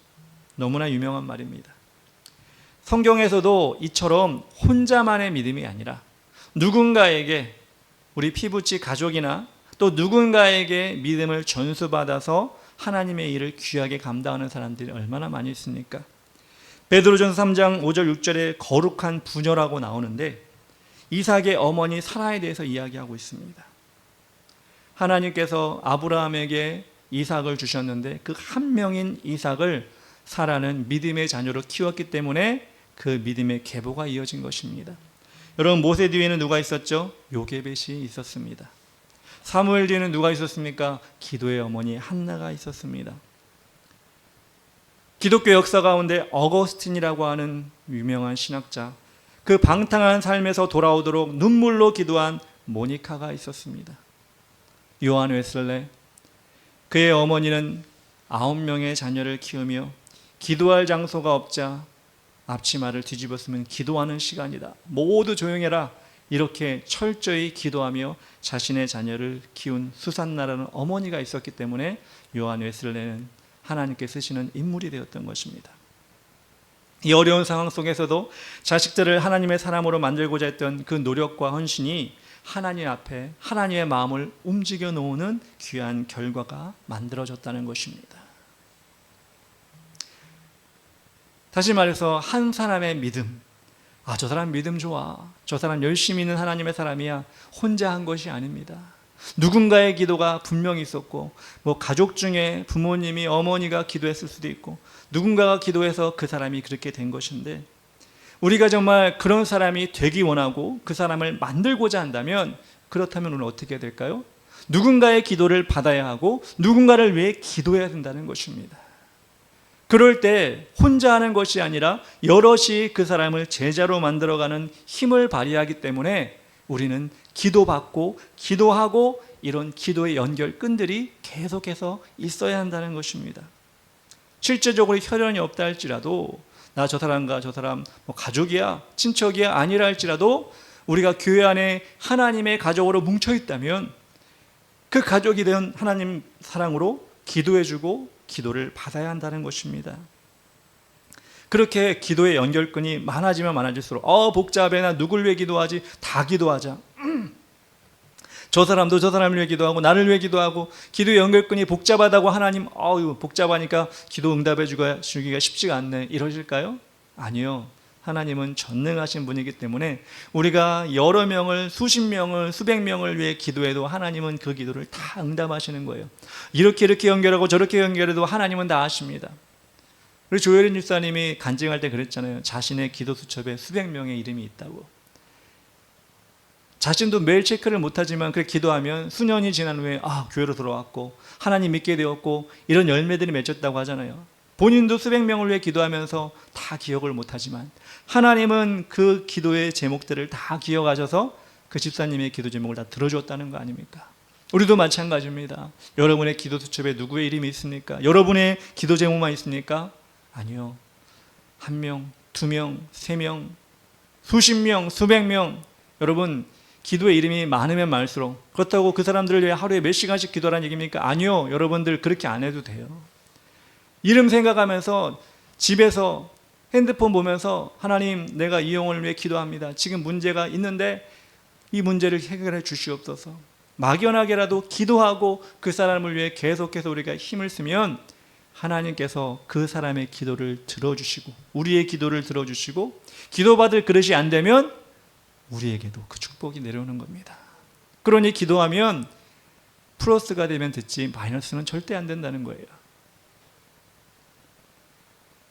너무나 유명한 말입니다. 성경에서도 이처럼 혼자만의 믿음이 아니라 누군가에게, 우리 피부치 가족이나 또 누군가에게 믿음을 전수받아서 하나님의 일을 귀하게 감당하는 사람들이 얼마나 많이 있습니까? 베드로전서 3장 5절 6절에 거룩한 부녀라고 나오는데 이삭의 어머니 사라에 대해서 이야기하고 있습니다. 하나님께서 아브라함에게 이삭을 주셨는데 그 한 명인 이삭을 사라는 믿음의 자녀로 키웠기 때문에 그 믿음의 계보가 이어진 것입니다. 여러분, 모세 뒤에는 누가 있었죠? 요게벳이 있었습니다. 사무엘 뒤에는 누가 있었습니까? 기도의 어머니 한나가 있었습니다. 기독교 역사 가운데 어거스틴이라고 하는 유명한 신학자, 그 방탕한 삶에서 돌아오도록 눈물로 기도한 모니카가 있었습니다. 요한 웨슬레, 그의 어머니는 9명의 자녀를 키우며 기도할 장소가 없자 앞치마를 뒤집었으면 기도하는 시간이다, 모두 조용해라, 이렇게 철저히 기도하며 자신의 자녀를 키운 수산나라는 어머니가 있었기 때문에 요한 웨슬레는 하나님께 쓰시는 인물이 되었던 것입니다. 이 어려운 상황 속에서도 자식들을 하나님의 사람으로 만들고자 했던 그 노력과 헌신이 하나님 앞에 하나님의 마음을 움직여 놓는 귀한 결과가 만들어졌다는 것입니다. 다시 말해서 한 사람의 믿음, 저 사람 믿음 좋아, 저 사람 열심히 있는 하나님의 사람이야, 혼자 한 것이 아닙니다. 누군가의 기도가 분명히 있었고, 가족 중에 부모님이, 어머니가 기도했을 수도 있고, 누군가가 기도해서 그 사람이 그렇게 된 것인데, 우리가 정말 그런 사람이 되기 원하고 그 사람을 만들고자 한다면, 그렇다면 우리는 어떻게 해야 될까요? 누군가의 기도를 받아야 하고 누군가를 위해 기도해야 된다는 것입니다. 그럴 때 혼자 하는 것이 아니라 여럿이 그 사람을 제자로 만들어가는 힘을 발휘하기 때문에 우리는 기도받고 기도하고 이런 기도의 연결끈들이 계속해서 있어야 한다는 것입니다. 실제적으로 혈연이 없다 할지라도, 나 저 사람과 저 사람 가족이야, 친척이야 아니라 할지라도 우리가 교회 안에 하나님의 가족으로 뭉쳐 있다면 그 가족이 된 하나님 사랑으로 기도해주고 기도를 받아야 한다는 것입니다. 그렇게 기도의 연결끈이 많아지면 많아질수록 복잡해, 나 누굴 위해 기도하지? 다 기도하자. 저 사람도 저 사람을 위해 기도하고 나를 위해 기도하고, 기도의 연결끈이 복잡하다고 하나님 복잡하니까 기도 응답해 주기가 쉽지가 않네, 이러실까요? 아니요. 하나님은 전능하신 분이기 때문에 우리가 여러 명을, 수십 명을, 수백 명을 위해 기도해도 하나님은 그 기도를 다 응답하시는 거예요. 이렇게 연결하고 저렇게 연결해도 하나님은 다 아십니다. 우리 조혜린 집사님이 간증할 때 그랬잖아요. 자신의 기도 수첩에 수백 명의 이름이 있다고. 자신도 매일 체크를 못하지만 그 기도하면 수년이 지난 후에 교회로 돌아왔고 하나님 믿게 되었고 이런 열매들이 맺혔다고 하잖아요. 본인도 수백 명을 위해 기도하면서 다 기억을 못하지만 하나님은 그 기도의 제목들을 다 기억하셔서 그 집사님의 기도 제목을 다 들어주었다는 거 아닙니까? 우리도 마찬가지입니다. 여러분의 기도 수첩에 누구의 이름이 있습니까? 여러분의 기도 제목만 있습니까? 아니요. 1명, 2명, 3명, 수십 명, 수백 명. 여러분, 기도의 이름이 많으면 많을수록, 그렇다고 그 사람들을 위해 하루에 몇 시간씩 기도하라는 얘기입니까? 아니요. 여러분들 그렇게 안 해도 돼요. 이름 생각하면서 집에서 핸드폰 보면서 하나님, 내가 이 영혼을 위해 기도합니다. 지금 문제가 있는데 이 문제를 해결해 주시옵소서. 막연하게라도 기도하고 그 사람을 위해 계속해서 우리가 힘을 쓰면 하나님께서 그 사람의 기도를 들어주시고 우리의 기도를 들어주시고, 기도받을 그릇이 안 되면 우리에게도 그 축복이 내려오는 겁니다. 그러니 기도하면 플러스가 되면 듣지 마이너스는 절대 안 된다는 거예요.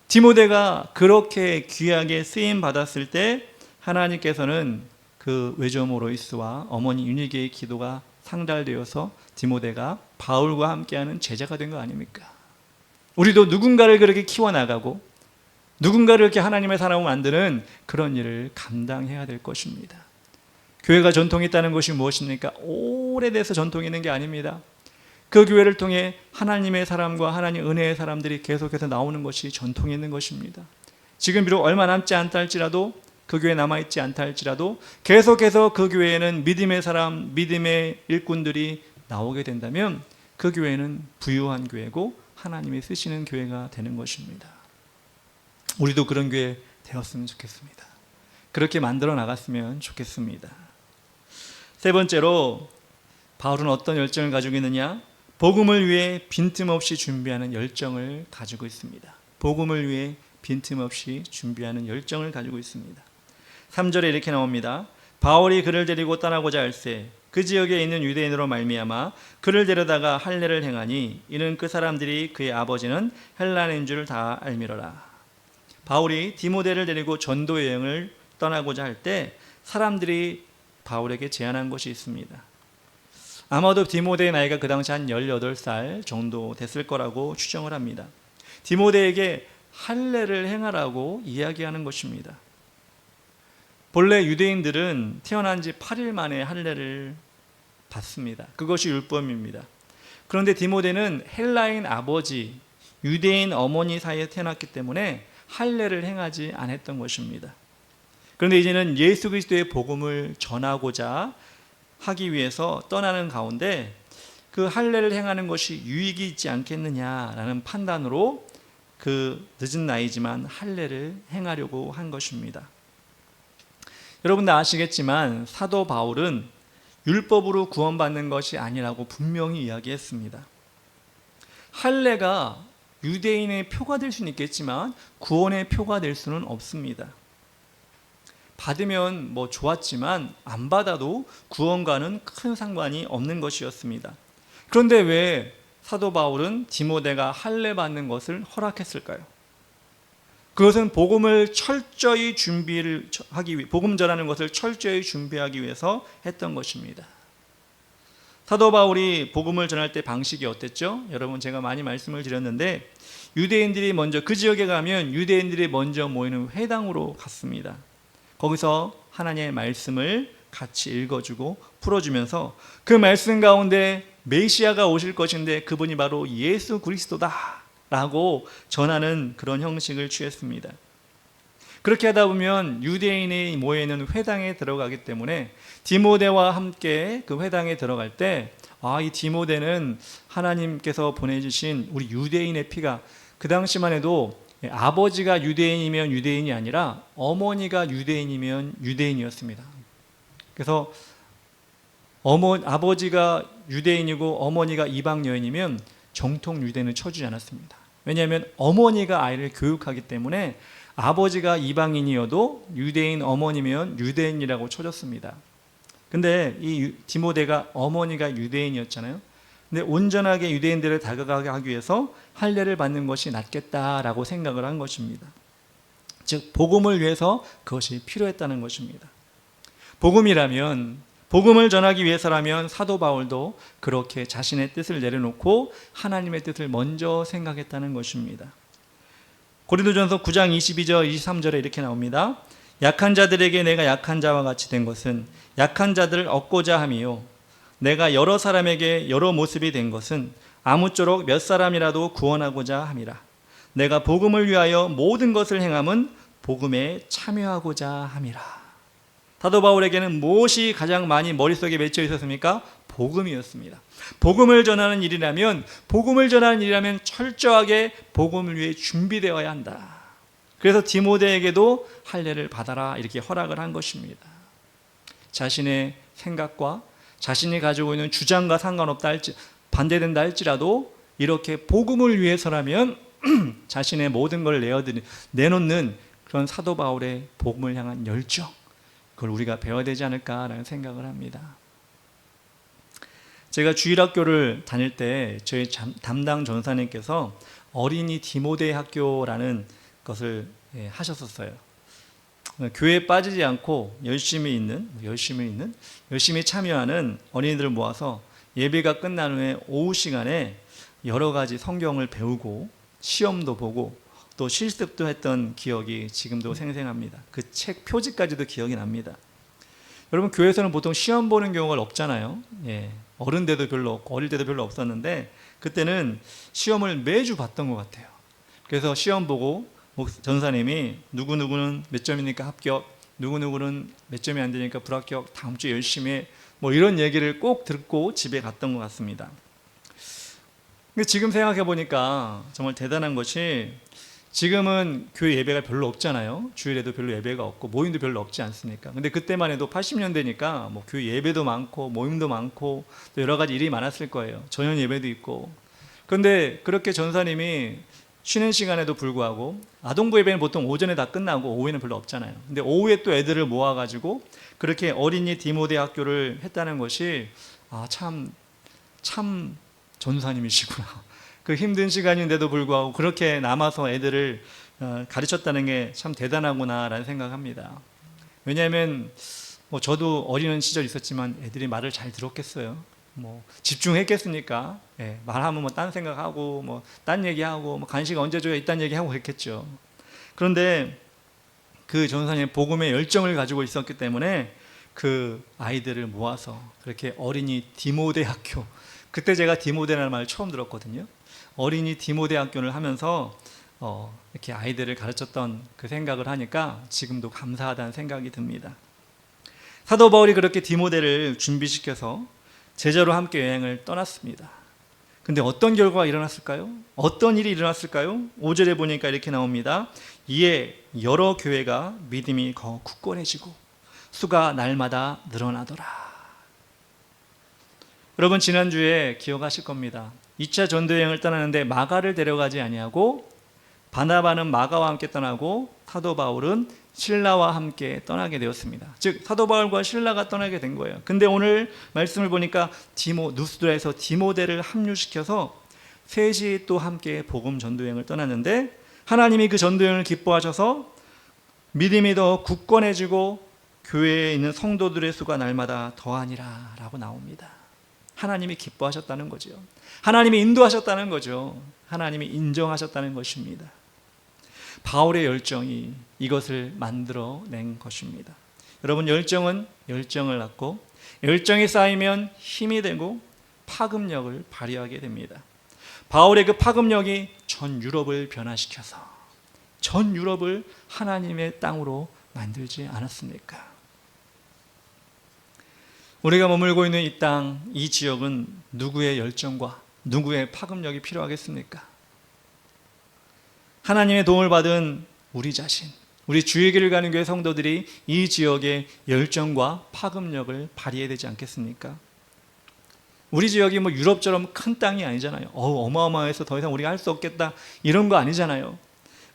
디모데가 그렇게 귀하게 쓰임 받았을 때 하나님께서는 그 외조모 로이스와 어머니 유니게의 기도가 상달되어서 디모데가 바울과 함께하는 제자가 된 거 아닙니까? 우리도 누군가를 그렇게 키워나가고 누군가를 이렇게 하나님의 사람으로 만드는 그런 일을 감당해야 될 것입니다. 교회가 전통이 있다는 것이 무엇입니까? 오래돼서 전통이 있는 게 아닙니다. 그 교회를 통해 하나님의 사람과 하나님 은혜의 사람들이 계속해서 나오는 것이 전통이 있는 것입니다. 지금 비록 얼마 남지 않다 할지라도, 그 교회에 남아있지 않다 할지라도 계속해서 그 교회에는 믿음의 사람, 믿음의 일꾼들이 나오게 된다면 그 교회는 부유한 교회고 하나님이 쓰시는 교회가 되는 것입니다. 우리도 그런 교회 되었으면 좋겠습니다. 그렇게 만들어 나갔으면 좋겠습니다. 세 번째로 바울은 어떤 열정을 가지고 있느냐? 복음을 위해 빈틈없이 준비하는 열정을 가지고 있습니다. 복음을 위해 빈틈없이 준비하는 열정을 가지고 있습니다. 3절에 이렇게 나옵니다. 바울이 그를 데리고 떠나고자 할새 그 지역에 있는 유대인으로 말미암아 그를 데려다가 할례를 행하니 이는 그 사람들이 그의 아버지는 헬라인인 줄 다 알미러라. 바울이 디모데를 데리고 전도 여행을 떠나고자 할 때 사람들이 바울에게 제안한 것이 있습니다. 아마도 디모데의 나이가 그 당시 한 18살 정도 됐을 거라고 추정을 합니다. 디모데에게 할례를 행하라고 이야기하는 것입니다. 본래 유대인들은 태어난 지 8일 만에 할례를 받습니다. 그것이 율법입니다. 그런데 디모데는 헬라인 아버지, 유대인 어머니 사이에 태어났기 때문에 할례를 행하지 않았던 것입니다. 그런데 이제는 예수 그리스도의 복음을 전하고자 하기 위해서 떠나는 가운데 그 할례를 행하는 것이 유익이 있지 않겠느냐라는 판단으로 그 늦은 나이지만 할례를 행하려고 한 것입니다. 여러분도 아시겠지만 사도 바울은 율법으로 구원받는 것이 아니라고 분명히 이야기했습니다. 할례가 유대인의 표가 될 수는 있겠지만 구원의 표가 될 수는 없습니다. 받으면 뭐 좋았지만 안 받아도 구원과는 큰 상관이 없는 것이었습니다. 그런데 왜 사도 바울은 디모데가 할례 받는 것을 허락했을까요? 그것은 복음을 철저히 복음 전하는 것을 철저히 준비하기 위해서 했던 것입니다. 사도 바울이 복음을 전할 때 방식이 어땠죠? 여러분, 제가 많이 말씀을 드렸는데 유대인들이 먼저 그 지역에 가면 유대인들이 먼저 모이는 회당으로 갔습니다. 거기서 하나님의 말씀을 같이 읽어주고 풀어주면서 그 말씀 가운데 메시아가 오실 것인데 그분이 바로 예수 그리스도다 라고 전하는 그런 형식을 취했습니다. 그렇게 하다 보면 유대인이 모여있는 회당에 들어가기 때문에 디모데와 함께 그 회당에 들어갈 때 이 디모데는 하나님께서 보내주신 우리 유대인의 피가, 그 당시만 해도 아버지가 유대인이면 유대인이 아니라 어머니가 유대인이면 유대인이었습니다. 그래서 아버지가 유대인이고 어머니가 이방 여인이면 정통 유대인은 쳐주지 않았습니다. 왜냐하면 어머니가 아이를 교육하기 때문에 아버지가 이방인이어도 유대인 어머니면 유대인이라고 쳐줬습니다. 근데 이 디모데가 어머니가 유대인이었잖아요. 근데 온전하게 유대인들을 다가가게 하기 위해서 할례를 받는 것이 낫겠다라고 생각을 한 것입니다. 즉 복음을 위해서 그것이 필요했다는 것입니다. 복음을 전하기 위해서라면 사도 바울도 그렇게 자신의 뜻을 내려놓고 하나님의 뜻을 먼저 생각했다는 것입니다. 고린도전서 9장 22절 23절에 이렇게 나옵니다. 약한 자들에게 내가 약한 자와 같이 된 것은 약한 자들을 얻고자 함이요 내가 여러 사람에게 여러 모습이 된 것은 아무쪼록 몇 사람이라도 구원하고자 함이라. 내가 복음을 위하여 모든 것을 행함은 복음에 참여하고자 함이라. 사도 바울에게는 무엇이 가장 많이 머릿속에 맺혀 있었습니까? 복음이었습니다. 복음을 전하는 일이라면 철저하게 복음을 위해 준비되어야 한다. 그래서 디모데에게도 할례를 받아라 이렇게 허락을 한 것입니다. 자신의 생각과 자신이 가지고 있는 주장과 상관없다 반대된다 할지라도 이렇게 복음을 위해서라면 자신의 모든 걸 내놓는 그런 사도 바울의 복음을 향한 열정, 그걸 우리가 배워야 되지 않을까라는 생각을 합니다. 제가 주일학교를 다닐 때 저희 담당 전사님께서 어린이 디모데 학교라는 것을 하셨었어요. 교회에 빠지지 않고 열심히 참여하는 어린이들을 모아서 예배가 끝난 후에 오후 시간에 여러 가지 성경을 배우고 시험도 보고 또 실습도 했던 기억이 지금도 생생합니다. 그 책 표지까지도 기억이 납니다. 여러분, 교회에서는 보통 시험 보는 경우가 없잖아요. 어른 때도 별로 없고 어릴 때도 별로 없었는데 그때는 시험을 매주 봤던 것 같아요. 그래서 시험 보고 전사님이 누구누구는 몇 점이니까 합격, 누구누구는 몇 점이 안 되니까 불합격, 다음 주에 열심히 해, 뭐 이런 얘기를 꼭 듣고 집에 갔던 것 같습니다. 근데 지금 생각해 보니까 정말 대단한 것이 지금은 교회 예배가 별로 없잖아요. 주일에도 별로 예배가 없고 모임도 별로 없지 않습니까? 근데 그때만 해도 80년대니까 뭐 교회 예배도 많고 모임도 많고 또 여러 가지 일이 많았을 거예요. 저녁 예배도 있고. 그런데 그렇게 전사님이 쉬는 시간에도 불구하고 아동부 예배는 보통 오전에 다 끝나고 오후에는 별로 없잖아요. 근데 오후에 또 애들을 모아가지고 그렇게 어린이 디모데 학교를 했다는 것이 참 전사님이시구나. 그 힘든 시간인데도 불구하고 그렇게 남아서 애들을 가르쳤다는 게 참 대단하구나라는 생각합니다. 왜냐하면 뭐 저도 어린 시절 있었지만 애들이 말을 잘 들었겠어요. 뭐 집중했겠습니까? 예, 말하면 뭐 딴 생각하고 뭐 딴 얘기하고 뭐 간식 언제 줘야 이딴 얘기하고 그랬겠죠. 그런데 그 전사님 복음의 열정을 가지고 있었기 때문에 그 아이들을 모아서 그렇게 어린이 디모데 학교, 그때 제가 디모데라는 말을 처음 들었거든요. 어린이 디모데 학교를 하면서 이렇게 아이들을 가르쳤던 그 생각을 하니까 지금도 감사하다는 생각이 듭니다. 사도 바울이 그렇게 디모데를 준비시켜서 제자로 함께 여행을 떠났습니다. 근데 어떤 결과가 일어났을까요? 어떤 일이 일어났을까요? 5절에 보니까 이렇게 나옵니다. 이에 여러 교회가 믿음이 더 굳건해지고 수가 날마다 늘어나더라. 여러분 지난주에 기억하실 겁니다. 2차 전도여행을 떠나는데 마가를 데려가지 아니하고 바나바는 마가와 함께 떠나고 사도 바울은 실라와 함께 떠나게 되었습니다. 즉 사도 바울과 실라가 떠나게 된 거예요. 근데 오늘 말씀을 보니까 누스드라에서 디모데를 합류시켜서 셋이 또 함께 복음 전도여행을 떠났는데 하나님이 그 전도여행을 기뻐하셔서 믿음이 더 굳건해지고 교회에 있는 성도들의 수가 날마다 더하니라 라고 나옵니다. 하나님이 기뻐하셨다는 거죠. 하나님이 인도하셨다는 거죠. 하나님이 인정하셨다는 것입니다. 바울의 열정이 이것을 만들어낸 것입니다. 여러분 열정은 열정을 낳고 열정이 쌓이면 힘이 되고 파급력을 발휘하게 됩니다. 바울의 그 파급력이 전 유럽을 변화시켜서 전 유럽을 하나님의 땅으로 만들지 않았습니까? 우리가 머물고 있는 이 땅, 이 지역은 누구의 열정과 누구의 파급력이 필요하겠습니까? 하나님의 도움을 받은 우리 자신, 우리 주의 길을 가는 교회 성도들이 이 지역의 열정과 파급력을 발휘해야 되지 않겠습니까? 우리 지역이 뭐 유럽처럼 큰 땅이 아니잖아요. 어마어마해서 더 이상 우리가 할 수 없겠다 이런 거 아니잖아요.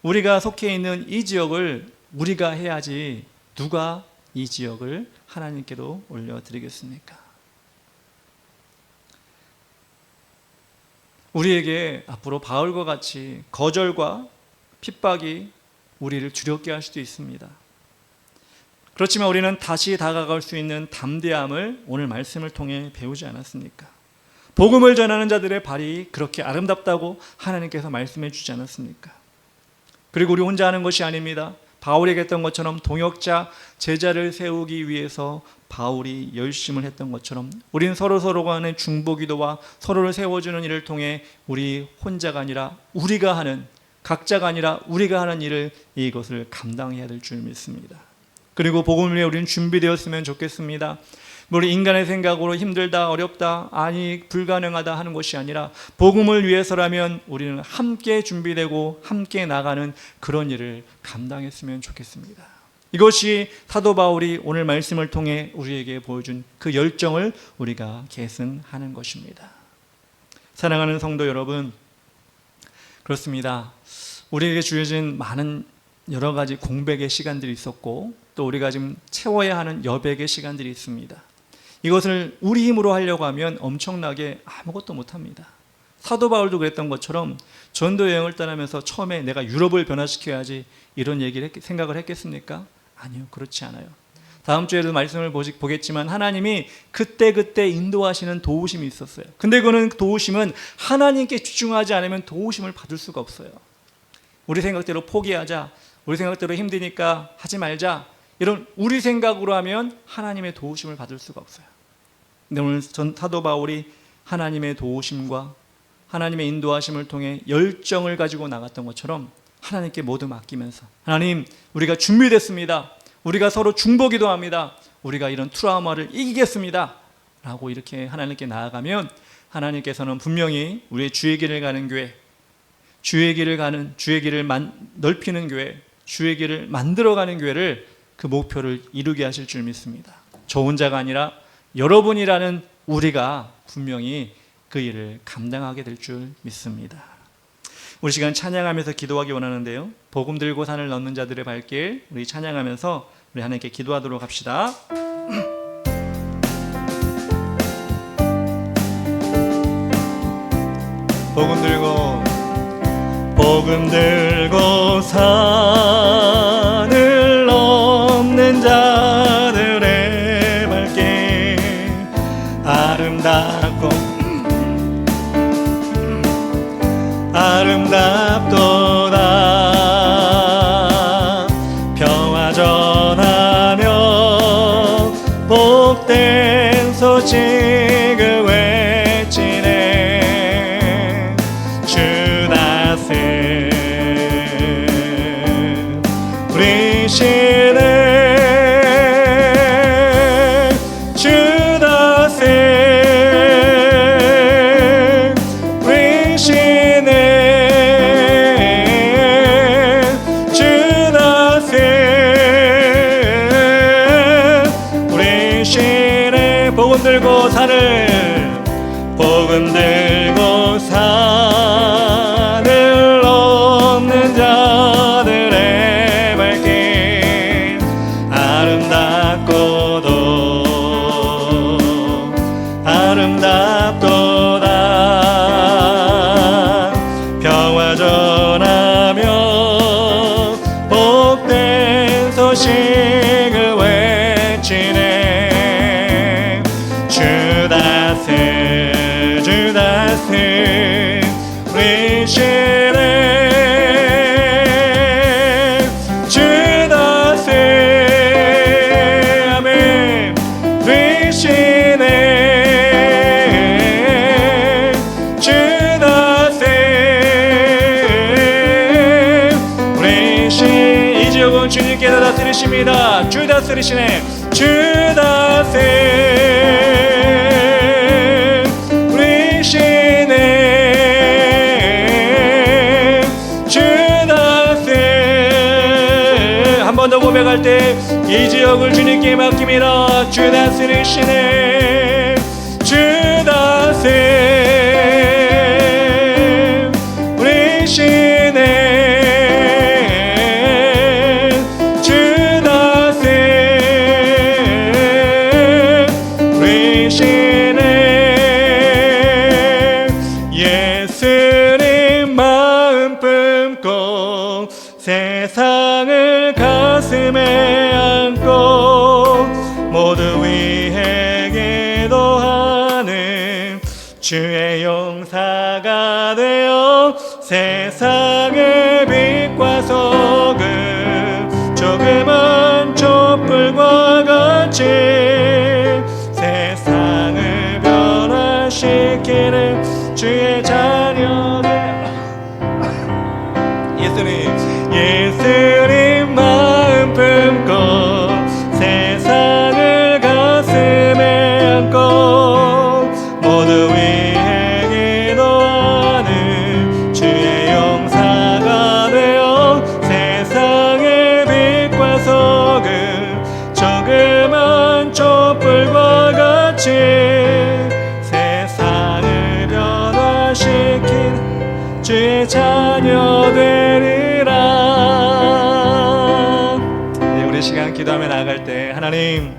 우리가 속해 있는 이 지역을 우리가 해야지 누가 이 지역을 하나님께로 올려드리겠습니까? 우리에게 앞으로 바울과 같이 거절과 핍박이 우리를 두렵게 할 수도 있습니다. 그렇지만 우리는 다시 다가갈 수 있는 담대함을 오늘 말씀을 통해 배우지 않았습니까? 복음을 전하는 자들의 발이 그렇게 아름답다고 하나님께서 말씀해 주지 않았습니까? 그리고 우리 혼자 하는 것이 아닙니다. 바울에게 했던 것처럼 동역자, 제자를 세우기 위해서 바울이 열심을 했던 것처럼 우리는 서로 간의 중보기도와 서로를 세워주는 일을 통해 우리 혼자가 아니라 우리가 하는, 각자가 아니라 우리가 하는 일을 이것을 감당해야 될 줄 믿습니다. 그리고 복음을 위해 우리는 준비되었으면 좋겠습니다. 우리 인간의 생각으로 힘들다, 어렵다, 아니 불가능하다 하는 것이 아니라 복음을 위해서라면 우리는 함께 준비되고 함께 나가는 그런 일을 감당했으면 좋겠습니다. 이것이 사도 바울이 오늘 말씀을 통해 우리에게 보여준 그 열정을 우리가 계승하는 것입니다. 사랑하는 성도 여러분, 그렇습니다. 우리에게 주어진 많은 여러 가지 공백의 시간들이 있었고 또 우리가 지금 채워야 하는 여백의 시간들이 있습니다. 이것을 우리 힘으로 하려고 하면 엄청나게 아무것도 못합니다. 사도 바울도 그랬던 것처럼 전도 여행을 떠나면서 처음에 내가 유럽을 변화시켜야지 이런 얘기를 생각을 했겠습니까? 아니요, 그렇지 않아요. 다음 주에도 말씀을 보겠지만 하나님이 그때 인도하시는 도우심이 있었어요. 근데 그거는 도우심은 하나님께 집중하지 않으면 도우심을 받을 수가 없어요. 우리 생각대로 포기하자, 우리 생각대로 힘드니까 하지 말자, 이런 우리 생각으로 하면 하나님의 도우심을 받을 수가 없어요. 근데 오늘 사도 바울이 하나님의 도우심과 하나님의 인도하심을 통해 열정을 가지고 나갔던 것처럼 하나님께 모두 맡기면서, 하나님, 우리가 준비됐습니다. 우리가 서로 중보기도합니다. 우리가 이런 트라우마를 이기겠습니다 라고 이렇게 하나님께 나아가면 하나님께서는 분명히 우리의 주의 길을 가는 교회, 주의 길을 넓히는 교회, 주의 길을 만들어가는 교회를 그 목표를 이루게 하실 줄 믿습니다. 저 혼자가 아니라 여러분이라는 우리가 분명히 그 일을 감당하게 될 줄 믿습니다. 우리 시간 찬양하면서 기도하기 원하는데요, 복음 들고 산을 넘는 자들의 발길, 우리 찬양하면서 우리 하나님께 기도하도록 합시다. 복음 들고 산을 넘는 자들의 발길, 아름답도다. 평화 전하며 복된 소식을 외치네. 주 다스 우리시네. 주 다스 복음 들고 산을 넘는 자들의 발길, 아름답도다. 평화 전하며 복된 소식을 외치네. 주다스 우리시네. 주다스 아멘. 우리시네. 주다스 우리시. 이 지역은 주님께서 다스리십니다. 주 다스리시네. 주다스 더 고백할 때 이 지역을 주님께 맡깁니다. 주 다스리시네. 주 다스 우리시네. 주 다스 우리시네. 예수님 마음 품고 세상을 가슴에 안고 모두 위해 기도하는 주의 용사가 되어 세상의 빛과 소금, 조금은 촛불과 같이 세상을 변화시키는 주의 자녀들. 예수님 마음 품고 세상을 가슴에 안고 모두 위해 기도하는 주의 용사가 되어 세상의 빛과 소금, 조그만 촛불과 같이 세상을 변화시킨 주의 자녀 되리라. 우리 시간 기도하며 나아갈 때, 하나님,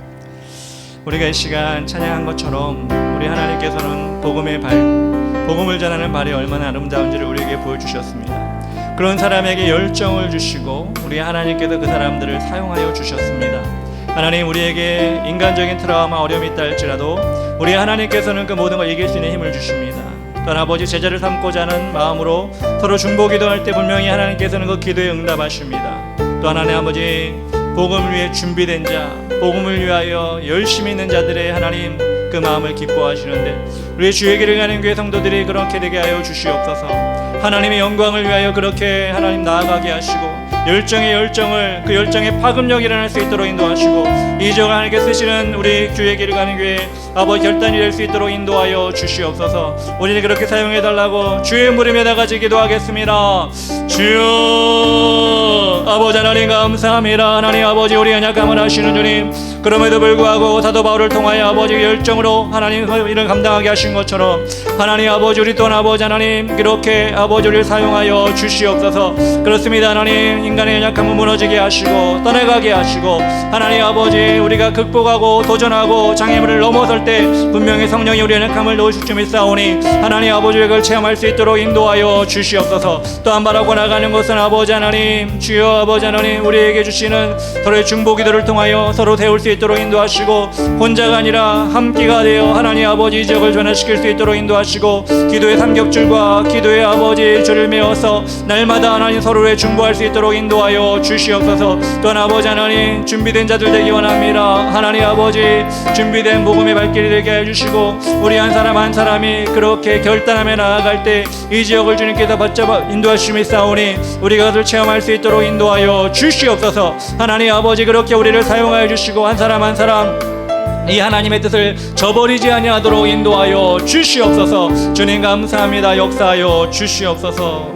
우리가 이 시간 찬양한 것처럼 우리 하나님께서는 복음을 전하는 발이 얼마나 아름다운지를 우리에게 보여주셨습니다. 그런 사람에게 열정을 주시고 우리 하나님께서 그 사람들을 사용하여 주셨습니다. 하나님, 우리에게 인간적인 트라우마, 어려움이 있다 할지라도 우리 하나님께서는 그 모든 걸 이길 수 있는 힘을 주십니다. 또한 아버지, 제자를 삼고자 하는 마음으로 서로 중보기도할 때 분명히 하나님께서는 그 기도에 응답하십니다. 또한 하나님 아버지, 복음을 위해 준비된 자, 복음을 위하여 열심히 있는 자들의 하나님 그 마음을 기뻐하시는데 우리 주의 길을 가는 교회 성도들이 그렇게 되게 하여 주시옵소서. 하나님의 영광을 위하여 그렇게 하나님 나아가게 하시고 열정의 열정을 그 열정의 파급력이 일어날 수 있도록 인도하시고 이 지역 하나님께 쓰시는 우리 주의 길을 가는 교회 아버지 결단이 될 수 있도록 인도하여 주시옵소서. 우리를 그렇게 사용해 달라고 주의 무릎에 나가지 기도하겠습니다. 주여 아버지 하나님 감사합니다. 하나님 아버지 우리 연약함을 아시는 주님, 그럼에도 불구하고 사도 바울을 통하여 아버지 열정으로 하나님 일을 감당하게 하신 것처럼 하나님 아버지 우리 또한 아버지 하나님 그렇게 아버지 우리를 사용하여 주시옵소서. 그렇습니다. 하나님 인간의 연약함을 무너지게 하시고 떠나가게 하시고 하나님 아버지 우리가 극복하고 도전하고 장애물을 넘어설 때 분명히 성령이 우리 연약함을 놓으실 줄 믿사오니 하나님 아버지 그걸 체험할 수 있도록 인도하여 주시옵소서. 또한 바라고 나가는 것은 아버지 하나님 주여 아버지 하나님 우리에게 주시는 서로의 중보 기도를 통하여 서로 세울 수 있도록 인도하시고 혼자가 아니라 함께가 되어 하나님 아버지 이 지역을 변화시킬 수 있도록 인도하시고 기도의 삼겹줄과 기도의 아버지 줄을 메어서 날마다 하나님 서로를 중보할 수 있도록 인도하여 주시옵소서. 또한 아버지 하나님 준비된 자들 되기 원합니다. 하나님 아버지 준비된 복음의 발길이 되게 해주시고 우리 한 사람 한 사람이 그렇게 결단하며 나아갈 때 이 지역을 주님께서 붙잡아 인도하심이 싸우니 우리가 그것을 체험할 수 있도록 인도하여 주시옵소서. 하나님 아버지 그렇게 우리를 사용하여 주시고 한 사람 한 사람 이 하나님의 뜻을 저버리지 아니하도록 인도하여 주시옵소서. 주님 감사합니다. 역사하여 주시옵소서.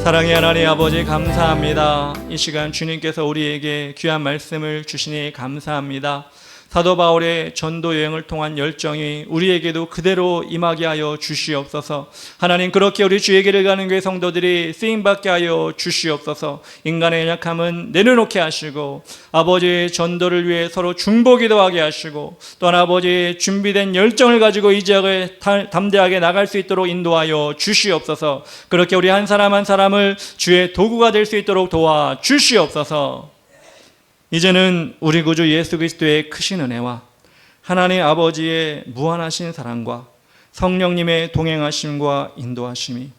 사랑의 하나님 아버지 감사합니다. 이 시간 주님께서 우리에게 귀한 말씀을 주시니 감사합니다. 사도 바울의 전도 여행을 통한 열정이 우리에게도 그대로 임하게 하여 주시옵소서. 하나님 그렇게 우리 주의 길을 가는 교회 성도들이 쓰임받게 하여 주시옵소서. 인간의 연약함은 내려놓게 하시고 아버지의 전도를 위해 서로 중보기도 하게 하시고 또한 아버지의 준비된 열정을 가지고 이 지역을 담대하게 나갈 수 있도록 인도하여 주시옵소서. 그렇게 우리 한 사람 한 사람을 주의 도구가 될 수 있도록 도와 주시옵소서. 이제는 우리 구주 예수 그리스도의 크신 은혜와 하나님 아버지의 무한하신 사랑과 성령님의 동행하심과 인도하심이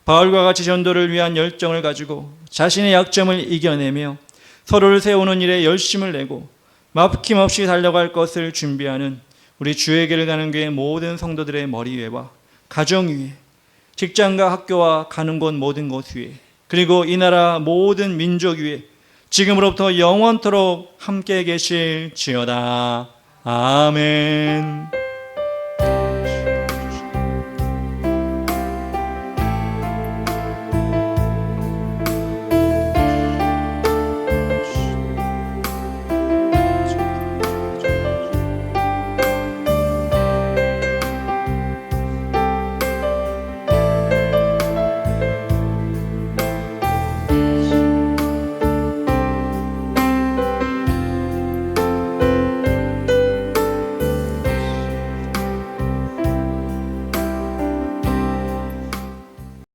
바울과 같이 전도를 위한 열정을 가지고 자신의 약점을 이겨내며 서로를 세우는 일에 열심을 내고 막힘없이 달려갈 것을 준비하는 우리 주의 길을 가는 교회 모든 성도들의 머리 위에와 가정 위에 직장과 학교와 가는 곳 모든 곳 위에 그리고 이 나라 모든 민족 위에 지금으로부터 영원토록 함께 계실지어다. 아멘.